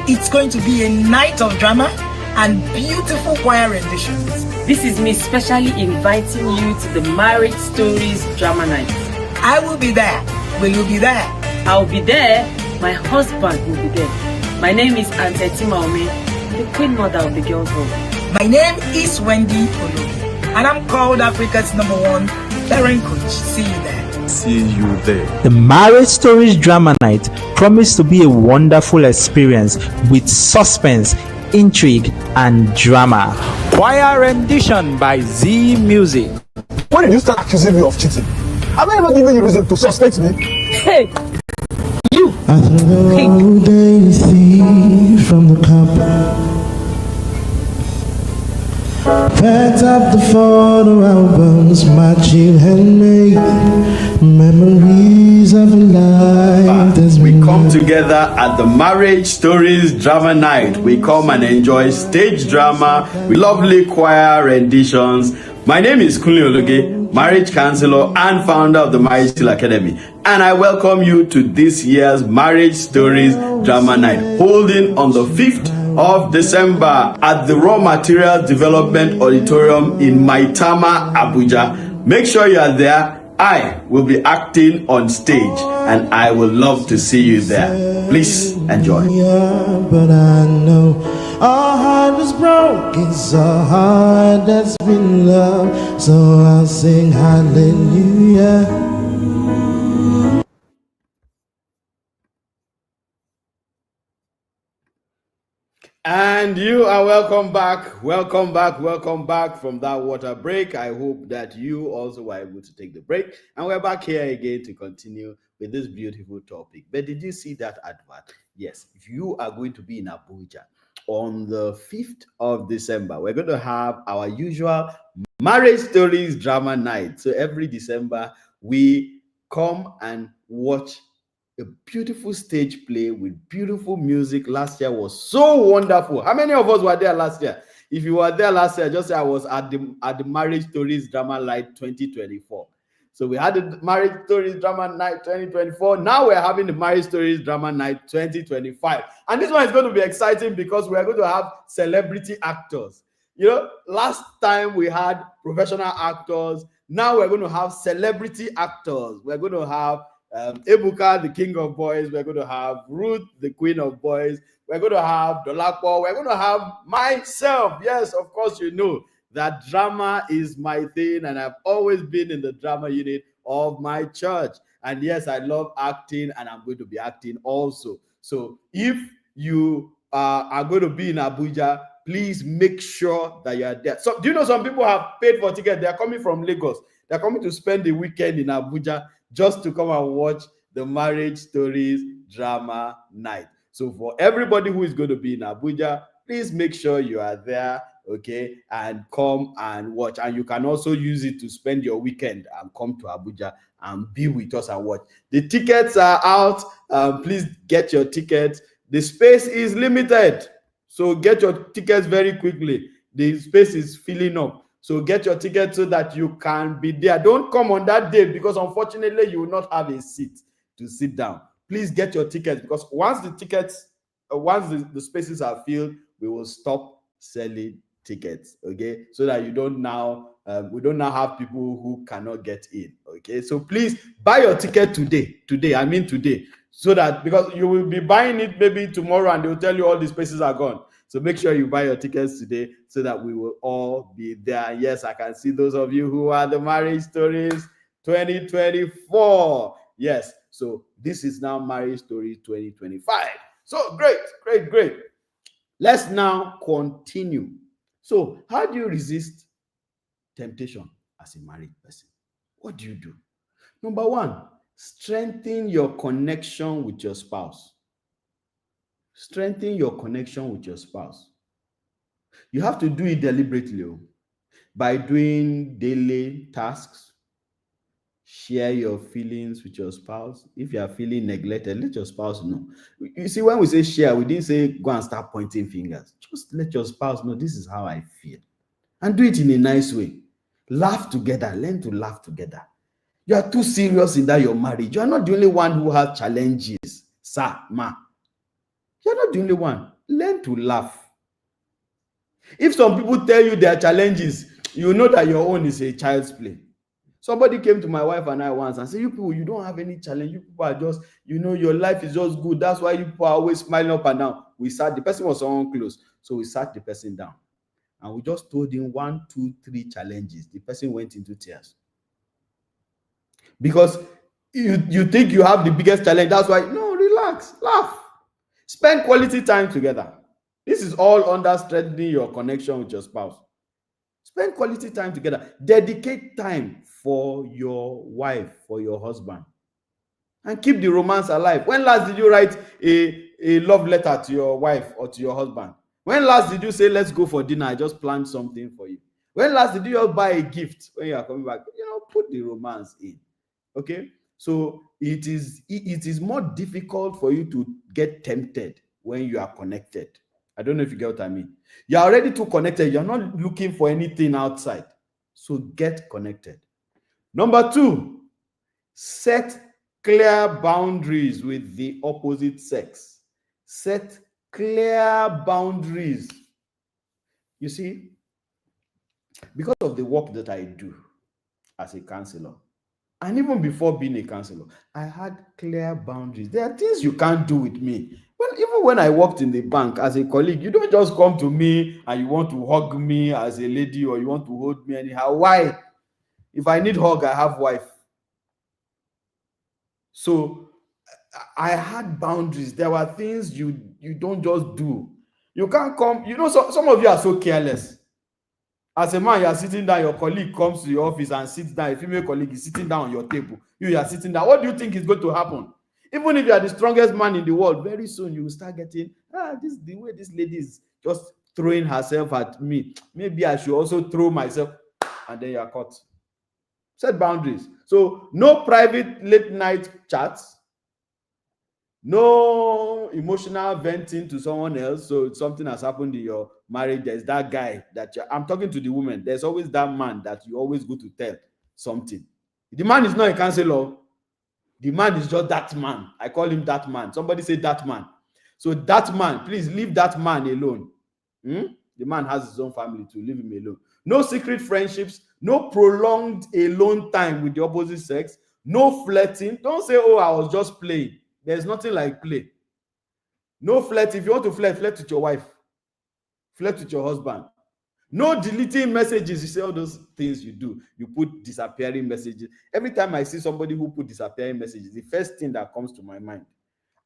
It's going to be a night of drama and beautiful choir renditions. This is me specially inviting you to the Marriage Stories Drama Night. I will be there. Will you be there? I'll be there. My husband will be there. My name is Auntie Timaome, the queen mother of the girls' home. My name is Wendy Ologe, and I'm called Africa's #1 parent coach. See you there. See you there. The Marriage Stories Drama Night promised to be a wonderful experience with suspense, intrigue, and drama. Choir rendition by Z Music. When did you start accusing me of cheating? Have I ever given you reason to suspect me? Hey! You! After they see from the cup, packed up the photo albums my children made, memories of a life that's We come together at the Marriage Stories Drama Night. We come and enjoy stage drama with lovely choir renditions. My name is Kunle Ologe, marriage counselor and founder of the Marriage Skill Academy, and I welcome you to this year's Marriage Stories Drama Night, holding on the 5th of December at the Raw Materials Development Auditorium in Maitama, Abuja. Make sure you are there. I will be acting on stage, and I would love to see you there. Please enjoy. but I know our heart was broken, so hard that's been loved, so I'll sing hallelujah. And you are welcome back. Welcome back from that water break. I hope that you also were able to take the break. And we're back here again to continue with this beautiful topic. But did you see that advert? Yes, if you are going to be in Abuja on the 5th of December, we're going to have our usual Marriage Stories Drama Night. So every December, we come and watch a beautiful stage play with beautiful music. Last year was so wonderful. How many of us were there last year? If you were there last year, just say I was at the Marriage Stories Drama Night 2024. So we had the Marriage Stories Drama Night 2024. Now we're having the Marriage Stories Drama Night 2025. And this one is going to be exciting because we're going to have celebrity actors. You know, last time we had professional actors. Now we're going to have celebrity actors. We're going to have Ebuka, the king of boys. We're going to have Ruth, the queen of boys. We're going to have Dolapo. We're going to have myself. Yes, of course, you know that drama is my thing, and I've always been in the drama unit of my church. And yes, I love acting, and I'm going to be acting also. So if you are going to be in Abuja, please make sure that you are there. So do you know some people have paid for tickets? They are coming from Lagos. They're coming to spend the weekend in Abuja just to come and watch the Marriage Stories Drama Night. So for everybody who is going to be in Abuja, please make sure you are there, okay, and come and watch. And you can also use it to spend your weekend and come to Abuja and be with us and watch. The tickets are out. Please get your tickets. The space is limited, so get your tickets very quickly. The space is filling up. So get your ticket so that you can be there. Don't come on that day because unfortunately you will not have a seat to sit down. Please get your tickets because once the spaces are filled, we will stop selling tickets. Okay, so that you don't now we don't now have people who cannot get in. Okay, so please buy your ticket today. I mean today, so that because you will be buying it maybe tomorrow and they will tell you all the spaces are gone. So make sure you buy your tickets today so that we will all be there. Yes, I can see those of you who are the Marriage Stories 2024. Yes, so this is now Marriage Stories 2025. So great. Let's now continue. So, how do you resist temptation as a married person? What do you do? Number one, strengthen your connection with your spouse. Strengthen your connection with your spouse. You have to do it deliberately by doing daily tasks. Share your feelings with your spouse. If you are feeling neglected, let your spouse know. You see, when we say share, we didn't say go and start pointing fingers. Just let your spouse know this is how I feel. And do it in a nice way. Laugh together. Learn to laugh together. You are too serious in that your marriage. You are not the only one who has challenges, sir, ma. You are not the only one. Learn to laugh. If some people tell you their challenges, you know that your own is a child's play. Somebody came to my wife and I once and said, you people, you don't have any challenge. You people are just, your life is just good. That's why you people are always smiling up and down. We sat, the person was someone close. So we sat the person down. And we just told him 1, 2, 3 challenges. The person went into tears. Because you think you have the biggest challenge. That's why, no, relax, laugh. Spend quality time together. This is all under strengthening your connection with your spouse. Spend quality time together. Dedicate time for your wife, for your husband. And keep the romance alive. When last did you write a love letter to your wife or to your husband? When last did you say, let's go for dinner? I just planned something for you. When last did you just buy a gift when you are coming back? Put the romance in. Okay? So it is more difficult for you to get tempted when you are connected. I don't know if you get what I mean. You're already too connected. You're not looking for anything outside. So get connected. Number 2, set clear boundaries with the opposite sex. Set clear boundaries. You see, because of the work that I do as a counselor, and even before being a counselor, I had clear boundaries. There are things you can't do with me. Well, even when I worked in the bank as a colleague, you don't just come to me and you want to hug me as a lady or you want to hold me anyhow. Why? If I need hug, I have wife. So I had boundaries. There were things you don't just do. You can't come. Some of you are so careless. As a man, you are sitting down, your colleague comes to your office and sits down, a female colleague is sitting down on your table. You are sitting down. What do you think is going to happen? Even if you are the strongest man in the world, very soon you will start getting, this the way this lady is just throwing herself at me. Maybe I should also throw myself, and then you are caught. Set boundaries. So no private late night chats, no emotional venting to someone else. So something has happened in your marriage. There's that guy that I'm talking to the woman. There's always that man that you always go to tell something. The man is not a counselor. The man is just that man. I call him that man. Somebody say that man. So that man, please leave that man alone. The man has his own family to leave him alone. No secret friendships. No prolonged alone time with the opposite sex. No flirting. Don't say, oh, I was just playing. There's nothing like play. No flirt. If you want to flirt, flirt with your wife. Flirt with your husband. No deleting messages. You say all those things you do. You put disappearing messages. Every time I see somebody who put disappearing messages, the first thing that comes to my mind,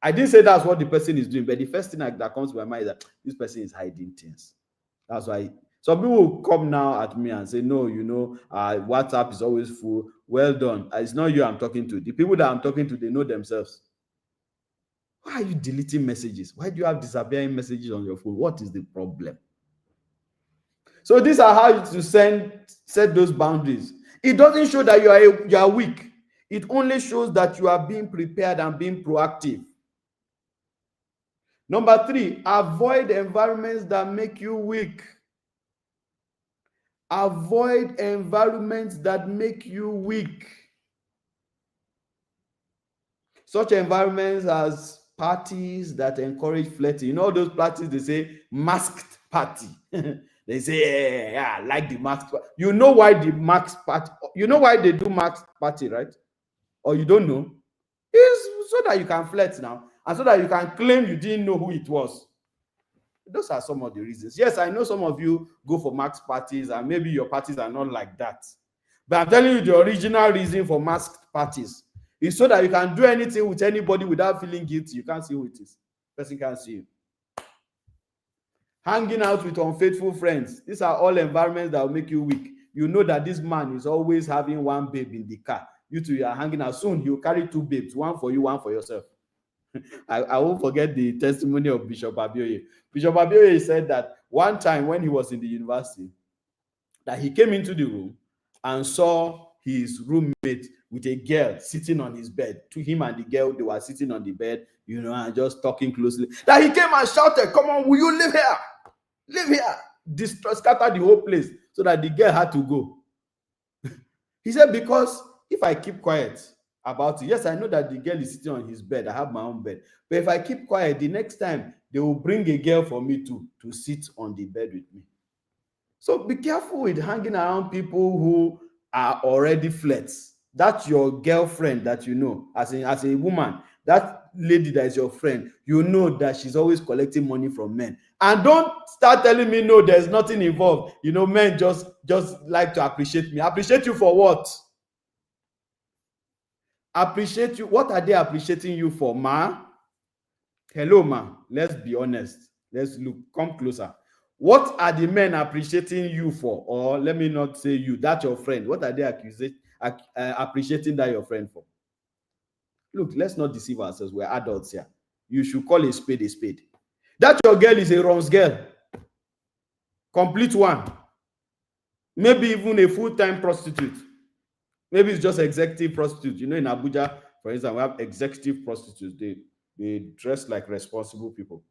I didn't say that's what the person is doing, but the first thing that comes to my mind is that this person is hiding things. That's why some people will come now at me and say, no, WhatsApp is always full. Well done. It's not you I'm talking to. The people that I'm talking to, they know themselves. Why are you deleting messages? Why do you have disappearing messages on your phone? What is the problem? So these are how to set those boundaries. It doesn't show that you are weak. It only shows that you are being prepared and being proactive. Number 3, avoid environments that make you weak. Avoid environments that make you weak. Such environments as parties that encourage flirting. Those parties, they say masked party. They say, yeah, I like the masked party. You know why the masked party? You know why they do masked party, right? Or you don't know? It's so that you can flirt now, and so that you can claim you didn't know who it was. Those are some of the reasons. Yes, I know some of you go for masked parties, and maybe your parties are not like that. But I'm telling you, the original reason for masked parties is so that you can do anything with anybody without feeling guilty. You can't see who it is. The person can't see you. Hanging out with unfaithful friends. These are all environments that will make you weak. You know that this man is always having one babe in the car. You two are hanging out. Soon he'll carry two babes, one for you, one for yourself. I won't forget the testimony of Bishop Abioye. Bishop Abioye said that one time when he was in the university, that he came into the room and saw his roommate with a girl sitting on his bed. To him and the girl, they were sitting on the bed, and just talking closely. That he came and shouted, "Come on, will you live here? Live here!" Scattered the whole place, so that the girl had to go. He said, because if I keep quiet about it, yes, I know that the girl is sitting on his bed. I have my own bed. But if I keep quiet, the next time they will bring a girl for me to sit on the bed with me. So be careful with hanging around people who are already flirts. That's your girlfriend that you know. As a woman, that lady that is your friend, you know that she's always collecting money from men. And don't start telling me, no, there's nothing involved. Men just like to appreciate me. Appreciate you for what? Appreciate you. What are they appreciating you for, ma? Hello, ma. Let's be honest. Let's look. Come closer. What are the men appreciating you for? Or let me not say you, that's your friend. What are they appreciating that your friend for? Look, let's not deceive ourselves. We're adults here. You should call a spade a spade. That your girl is a runs girl. Complete one. Maybe even a full-time prostitute. Maybe it's just executive prostitute. In Abuja, for instance, we have executive prostitutes. They dress like responsible people.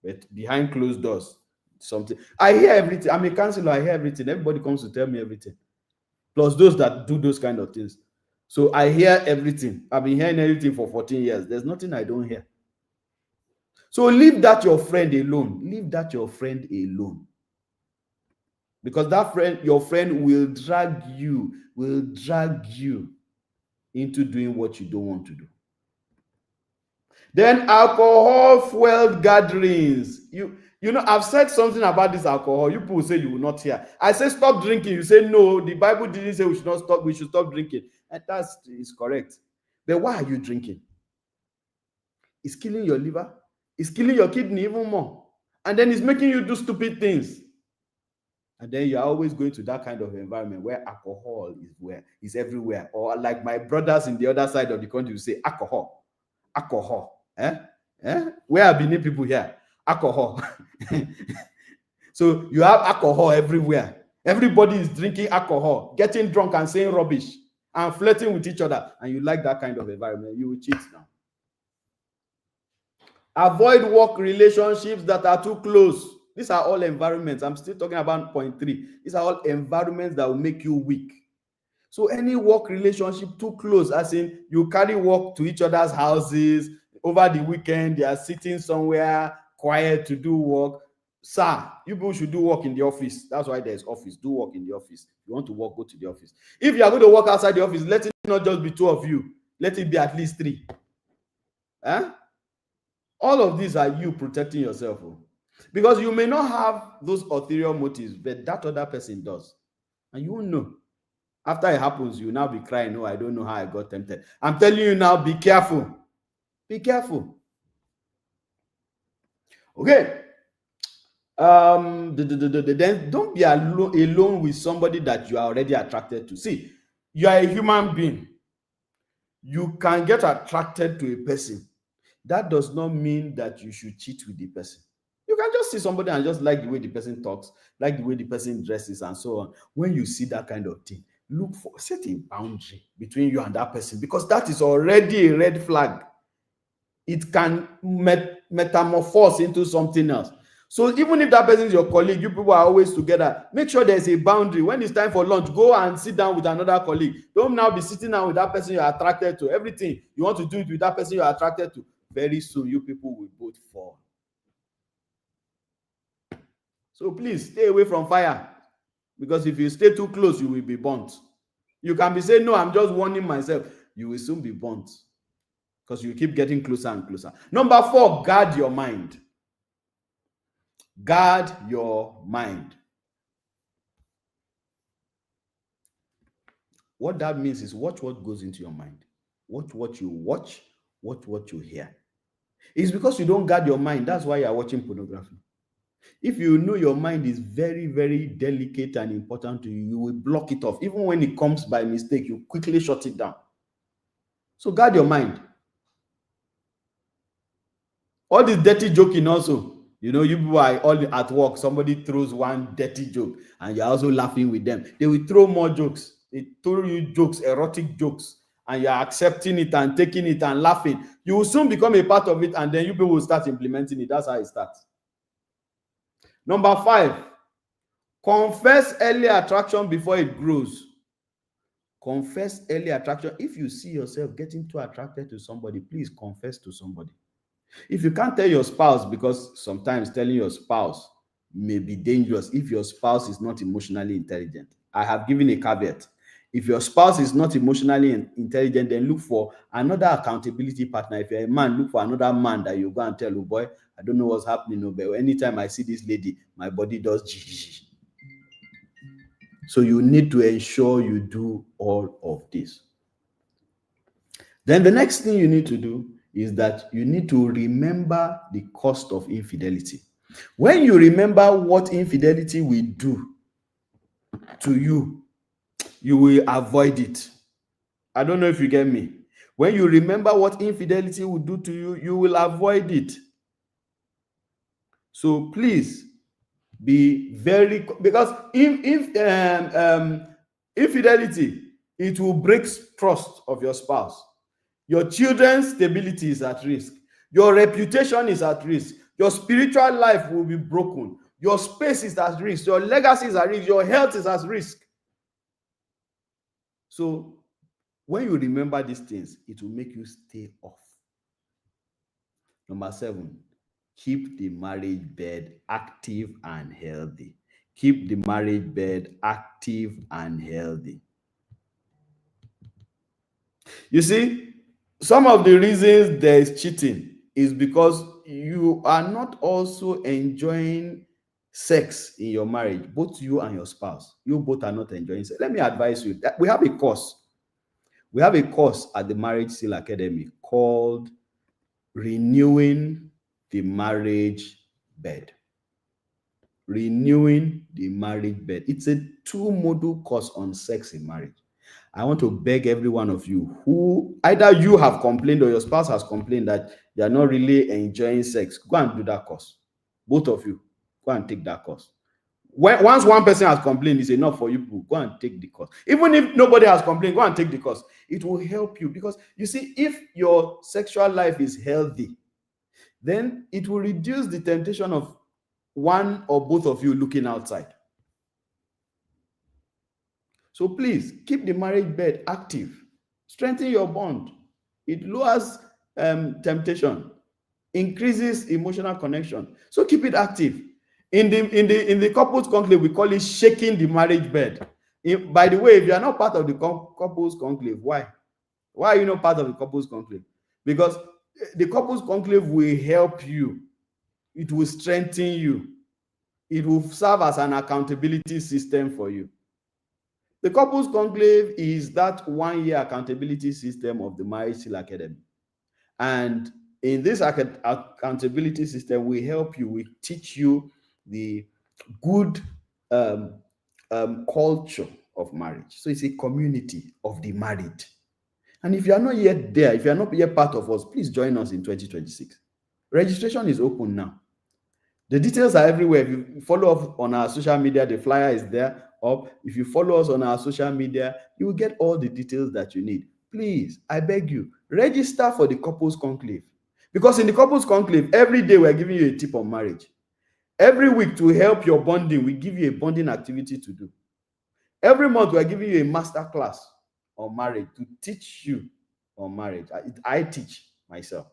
But behind closed doors, something. I hear everything. I'm a counselor. I hear everything. Everybody comes to tell me everything. Plus those that do those kind of things. So I hear everything. I've been hearing everything for 14 years. There's nothing I don't hear. So leave that your friend alone. Leave that your friend alone. Because your friend will drag you into doing what you don't want to do. Then alcohol-fueled gatherings. I've said something about this alcohol. You people say you will not hear. I say stop drinking. You say no, the Bible didn't say we should not stop. We should stop drinking. And that is correct. But why are you drinking? It's killing your liver. It's killing your kidney even more. And then it's making you do stupid things. And then you're always going to that kind of environment where alcohol is everywhere. Or like my brothers in the other side of the country will say, alcohol. Where are Benin people here? Alcohol. So you have alcohol everywhere. Everybody is drinking alcohol, getting drunk and saying rubbish and flirting with each other. And you like that kind of environment, you will cheat now. Avoid work relationships that are too close. These are all environments. I'm still talking about point 3. These are all environments that will make you weak. So any work relationship too close, as in you carry work to each other's houses over the weekend, they are sitting somewhere quiet to do work. Sir, you people should do work in the office. That's why there's office. Do work in the office. If you want to work, go to the office. If you are going to work outside the office, let it not just be 2 of you. Let it be at least 3. All of these are you protecting yourself. Because you may not have those ulterior motives, but that other person does. And you won't know. After it happens, you will now be crying, "No, I don't know how I got tempted." I'm telling you now, be careful. Be careful. Okay. Then don't be alone with somebody that you are already attracted to. See, you are a human being. You can get attracted to a person. That does not mean that you should cheat with the person. You can just see somebody and just like the way the person talks, like the way the person dresses, and so on. When you see that kind of thing, set a boundary between you and that person, because that is already a red flag. It can metamorphose into something else. So even if that person is your colleague, you people are always together, make sure there's a boundary. When it's time for lunch, go and sit down with another colleague. Don't now be sitting down with that person you're attracted to. Everything you want to do it with that person you're attracted to. Very soon, you people will both fall. So please stay away from fire, because if you stay too close, you will be burnt. You can be saying, "No, I'm just warning myself." You will soon be burnt, because you keep getting closer and closer. Number 4, guard your mind. Guard your mind. What that means is watch what goes into your mind. Watch what you watch. Watch what you hear. It's because you don't guard your mind. That's why you are watching pornography. If you know your mind is very, very delicate and important to you, you will block it off. Even when it comes by mistake, you quickly shut it down. So guard your mind. All this dirty joking also, you people are all at work, somebody throws one dirty joke and you're also laughing with them. They will throw more jokes. They throw you jokes, erotic jokes, and you're accepting it and taking it and laughing. You will soon become a part of it, and then you people will start implementing it. That's how it starts. Number 5, confess early attraction before it grows. Confess early attraction. If you see yourself getting too attracted to somebody, please confess to somebody. If you can't tell your spouse, because sometimes telling your spouse may be dangerous if your spouse is not emotionally intelligent. I have given a caveat. If your spouse is not emotionally intelligent, then look for another accountability partner. If you're a man, look for another man that you go and tell, oh boy, I don't know what's happening, but anytime I see this lady, my body does GG. So you need to ensure you do all of this. Then the next thing you need to do is that you need to remember the cost of infidelity. When you remember what infidelity will do to you, you will avoid it. I don't know if you get me. When you remember what infidelity will do to you, you will avoid it. So please be very, because infidelity, it will break trust of your spouse. Your children's stability is at risk. Your reputation is at risk. Your spiritual life will be broken. Your space is at risk. Your legacy is at risk. Your health is at risk. So when you remember these things, it will make you stay off. Number 7, keep the marriage bed active and healthy. Keep the marriage bed active and healthy. You see, some of the reasons there is cheating is because you are not also enjoying sex in your marriage, both you and your spouse. You both are not enjoying sex. Let me advise you that we have a course. We have a course at the Marriage Seal Academy called Renewing the Marriage Bed. Renewing the Marriage Bed. It's a 2-module course on sex in marriage. I want to beg every one of you who either you have complained or your spouse has complained that you are not really enjoying sex, go and do that course. Both of you, go and take that course. Once one person has complained, it's enough for you to go and take the course. Even if nobody has complained, go and take the course. It will help you, because you see, if your sexual life is healthy, then it will reduce the temptation of one or both of you looking outside. So please keep the marriage bed active. Strengthen your bond. It lowers temptation, increases emotional connection. So keep it active. In the couples conclave, we call it shaking the marriage bed. By the way, if you are not part of the couples conclave, why? Why are you not part of the couples conclave? Because the couples conclave will help you. It will strengthen you. It will serve as an accountability system for you. The couples conclave is that 1-year accountability system of the Marriage Seal Academy. And in this accountability system, we help you, we teach you the good culture of marriage. So it's a community of the married. And if you are not yet there, if you are not yet part of us, please join us in 2026. Registration is open now. The details are everywhere. If you follow up on our social media, the flyer is there. Or if you follow us on our social media, you will get all the details that you need. Please, I beg you, register for the couples conclave. Because in the couples conclave, every day we're giving you a tip on marriage. Every week, to help your bonding, we give you a bonding activity to do. Every month, we're giving you a master class on marriage to teach you on marriage. I teach myself.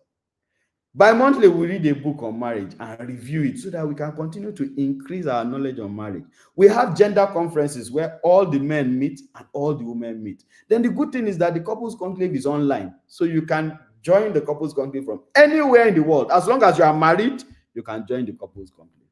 Bi-monthly, we read a book on marriage and review it so that we can continue to increase our knowledge on marriage. We have gender conferences where all the men meet and all the women meet. Then the good thing is that the couples conclave is online. So you can join the couples conclave from anywhere in the world. As long as you are married, you can join the couples conclave.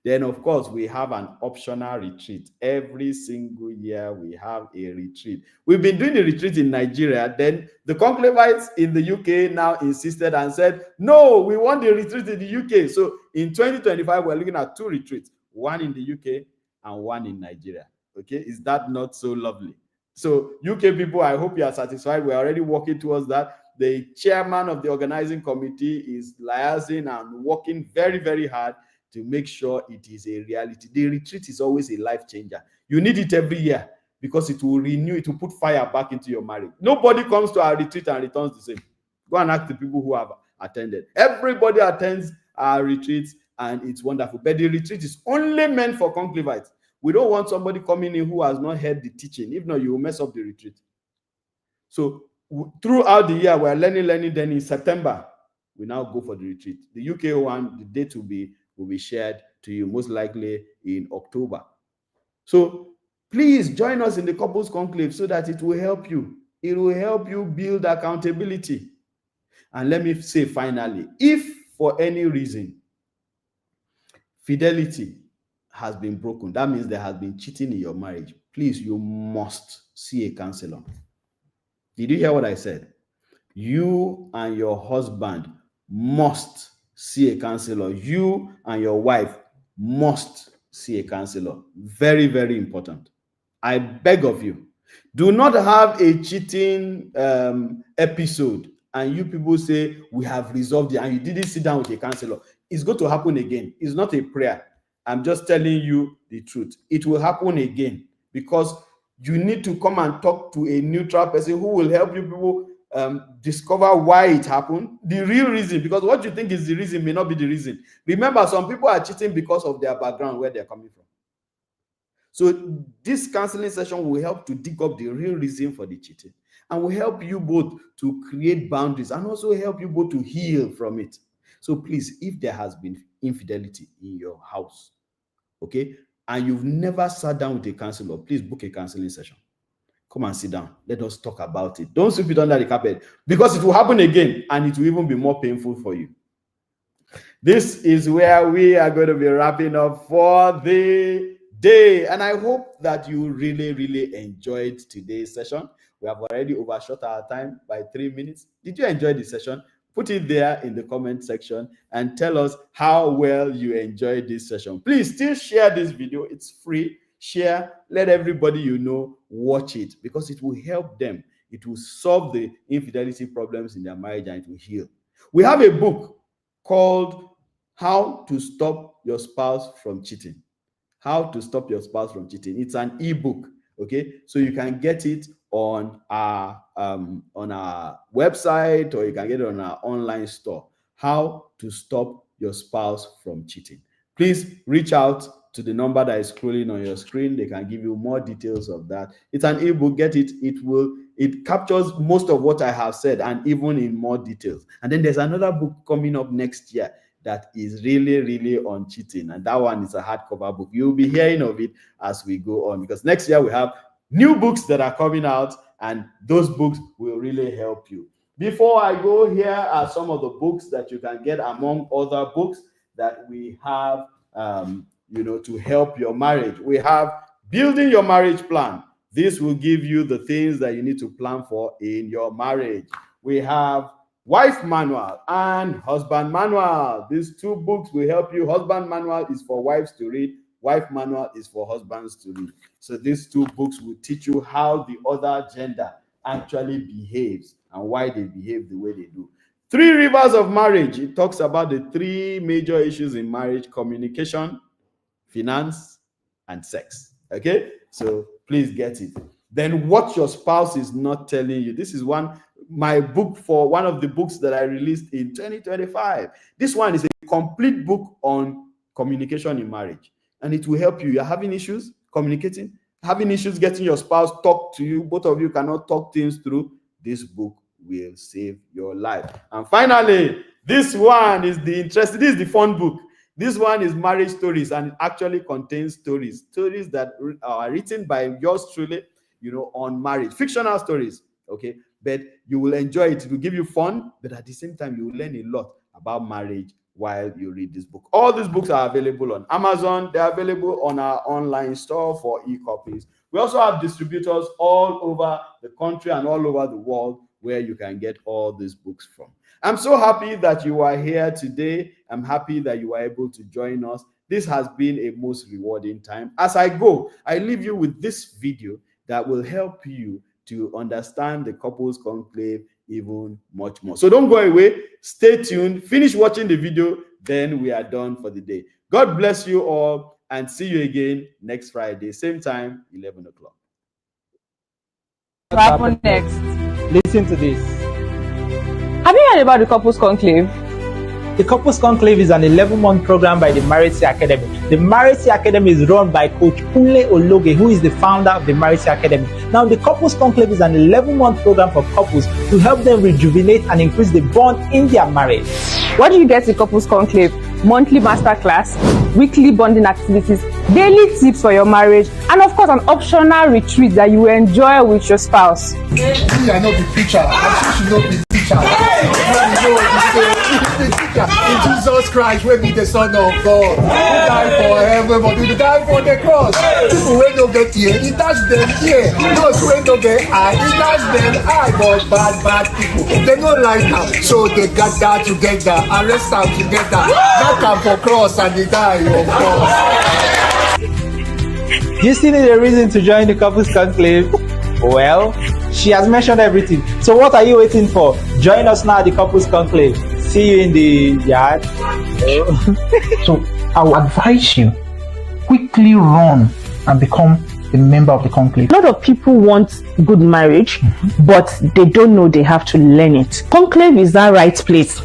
Then, of course, we have an optional retreat. Every single year, we have a retreat. We've been doing a retreat in Nigeria. Then the conclavites in the UK now insisted and said, no, we want the retreat in the UK. So in 2025, we're looking at 2 retreats, one in the UK and one in Nigeria. Okay, is that not so lovely? So UK people, I hope you are satisfied. We're already working towards that. The chairman of the organizing committee is liaising and working very, very hard to make sure it is a reality. The retreat is always a life changer. You need it every year because it will renew, it will put fire back into your marriage. Nobody comes to our retreat and returns the same. Go and ask the people who have attended. Everybody attends our retreats and it's wonderful. But the retreat is only meant for conclavites. We don't want somebody coming in who has not heard the teaching. If not, you will mess up the retreat. So throughout the year, we're learning. Then in September, we now go for the retreat. The UK one, the date will be shared to you most likely in October. So please join us in the couples conclave so that it will help you. It will help you build accountability. And let me say finally, if for any reason fidelity has been broken, that means there has been cheating in your marriage, please, you must see a counselor. Did you hear what I said? You and your husband must see a counselor. You and your wife must see a counselor. Very, very important. I beg of you, do not have a cheating episode and you people say, we have resolved it, and you didn't sit down with a counselor. It's going to happen again. It's not a prayer. I'm just telling you the truth. It will happen again because you need to come and talk to a neutral person who will help you people discover why it happened, the real reason, because what you think is the reason may not be the reason. Remember, some people are cheating because of their background, where they're coming from. So this counseling session will help to dig up the real reason for the cheating and will help you both to create boundaries and also help you both to heal from it. So please, if there has been infidelity in your house, okay, and you've never sat down with a counselor, please book a counseling session. Come and sit down. Let us talk about it. Don't sweep it under the carpet because it will happen again and it will even be more painful for you. This is where we are going to be wrapping up for the day. And I hope that you really, really enjoyed today's session. We have already overshot our time by 3 minutes. Did you enjoy the session? Put it there in the comment section and tell us how well you enjoyed this session. Please still share this video. It's free. Share, let everybody you know watch it because it will help them. It will solve the infidelity problems in their marriage and it will heal. We have a book called How to Stop Your Spouse from Cheating. How to Stop Your Spouse from Cheating. It's an ebook, okay? So you can get it on our website or you can get it on our online store. How to Stop Your Spouse from Cheating. Please reach out to the number that is scrolling on your screen. They can give you more details of that. It's an ebook. Get it. It captures most of what I have said and even in more details. And then there's another book coming up next year that is really, really on cheating. And that one is a hardcover book. You'll be hearing of it as we go on because next year we have new books that are coming out and those books will really help you. Before I go, here are some of the books that you can get among other books that we have to help your marriage. We have Building Your Marriage Plan. This will give you the things that you need to plan for in your marriage. We have Wife Manual and Husband Manual. These 2 books will help you. Husband Manual is for wives to read. Wife Manual is for husbands to read. So these 2 books will teach you how the other gender actually behaves and why they behave the way they do. 3 Rivers of Marriage. It talks about the 3 major issues in marriage: communication, finance, and sex. Okay, so please get it. Then What Your Spouse Is Not Telling You. This is my book for one of the books that I released in 2025. This one is a complete book on communication in marriage, and it will help you. You're having issues communicating, having issues getting your spouse talk to you. Both of you cannot talk things through. This book will save your life. And finally, this one is this is the fun book. This one is Marriage Stories, and it actually contains stories that are written by yours truly, on marriage, fictional stories, okay? But you will enjoy it. It will give you fun, but at the same time, you will learn a lot about marriage while you read this book. All these books are available on Amazon. They're available on our online store for e-copies. We also have distributors all over the country and all over the world where you can get all these books from. I'm so happy that you are here today. I'm happy that you are able to join us. This has been a most rewarding time. As I go, I leave you with this video that will help you to understand the couples conclave even much more. So don't go away. Stay tuned. Finish watching the video. Then we are done for the day. God bless you all and see you again next Friday, same time, 11 o'clock. What happened next? Listen to this. Have you heard about the Couples Conclave? The Couples Conclave is an 11-month program by the Marriage Academy. The Marriage Academy is run by Coach Kunle Ologe, who is the founder of the Marriage Academy. Now, the Couples Conclave is an 11-month program for couples to help them rejuvenate and increase the bond in their marriage. What do you get in Couples Conclave? Monthly masterclass, weekly bonding activities, daily tips for your marriage, and of course, an optional retreat that you will enjoy with your spouse. Me, I know the preacher. I should know the teacher. In Jesus Christ, when be the Son of God, He died for everybody, He died for the cross. People when no get here, He touch them here. Those when no get eye, He touch them eye. But bad people, they don't like Him, so they gather together, arrest them together, knock Him for cross and He die of cross. You still need a reason to join the Couples Conclave? Well, she has mentioned everything. So what are you waiting for? Join us now at the Couples Conclave. See you in the yard. So I will advise you, quickly run and become a member of the conclave. A lot of people want good marriage, but they don't know they have to learn it. Conclave is that right place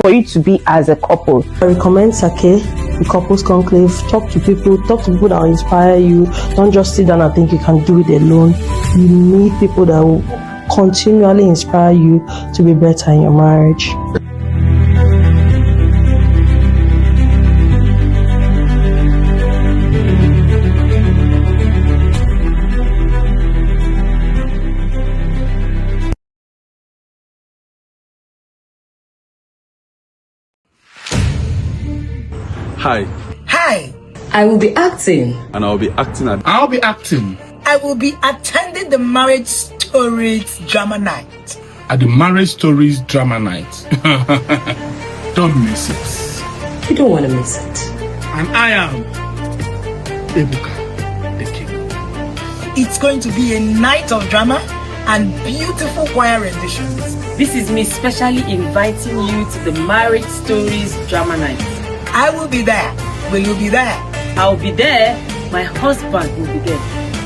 for you to be as a couple. I recommend Sake, the Couples Conclave. Talk to people that will inspire you. Don't just sit down and think you can do it alone. You need people that will continually inspire you to be better in your marriage. Hi. Hi. I will be acting. And I'll be acting at... I'll be acting I will be attending the Marriage Stories Drama Night. at the Marriage Stories Drama Night. Don't miss it. You don't want to miss it. And I am Ebuka, the king. It's going to be a night of drama and beautiful choir renditions. This is me specially inviting you to the Marriage Stories Drama Night. I will be there. Will you be there? I'll be there. My husband will be there.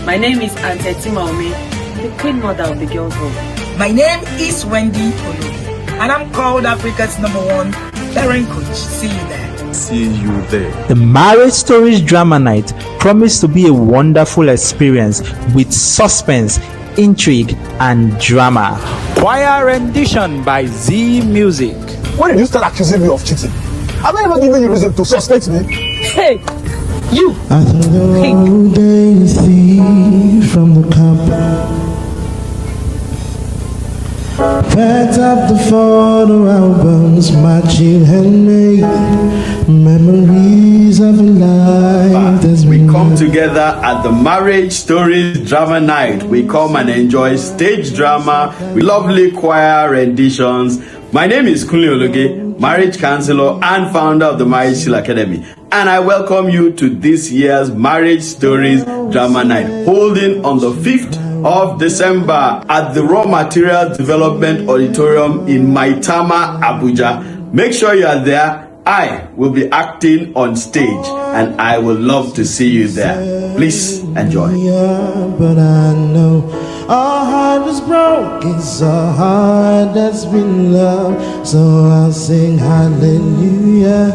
My name is Antetima Ome, the queen mother of the girls' home. My name is Wendy Ologe, and I'm called Africa's #1 parent coach. See you there. See you there. The Marriage Stories Drama Night promised to be a wonderful experience with suspense, intrigue, and drama. Choir rendition by Z Music. When did you start accusing me of cheating? Have I ever given you reason to suspect me? Hey, you! I threw the whole day thief from the cup. Packed up the photo albums my child had made. Memories of a life that's we been come together at the Marriage Stories Drama Night. We come and enjoy stage drama with lovely choir renditions. My name is Kunle Ologe, marriage counselor and founder of the Marriage Academy, and I welcome you to this year's Marriage Stories Drama Night, holding on the 5th of December at the Raw Material Development Auditorium in Maitama, Abuja. Make sure you are there. I will be acting on stage and I would love to see you there. Please enjoy. But I know our heart is broken, so hard that's been loved. So I'll sing hallelujah.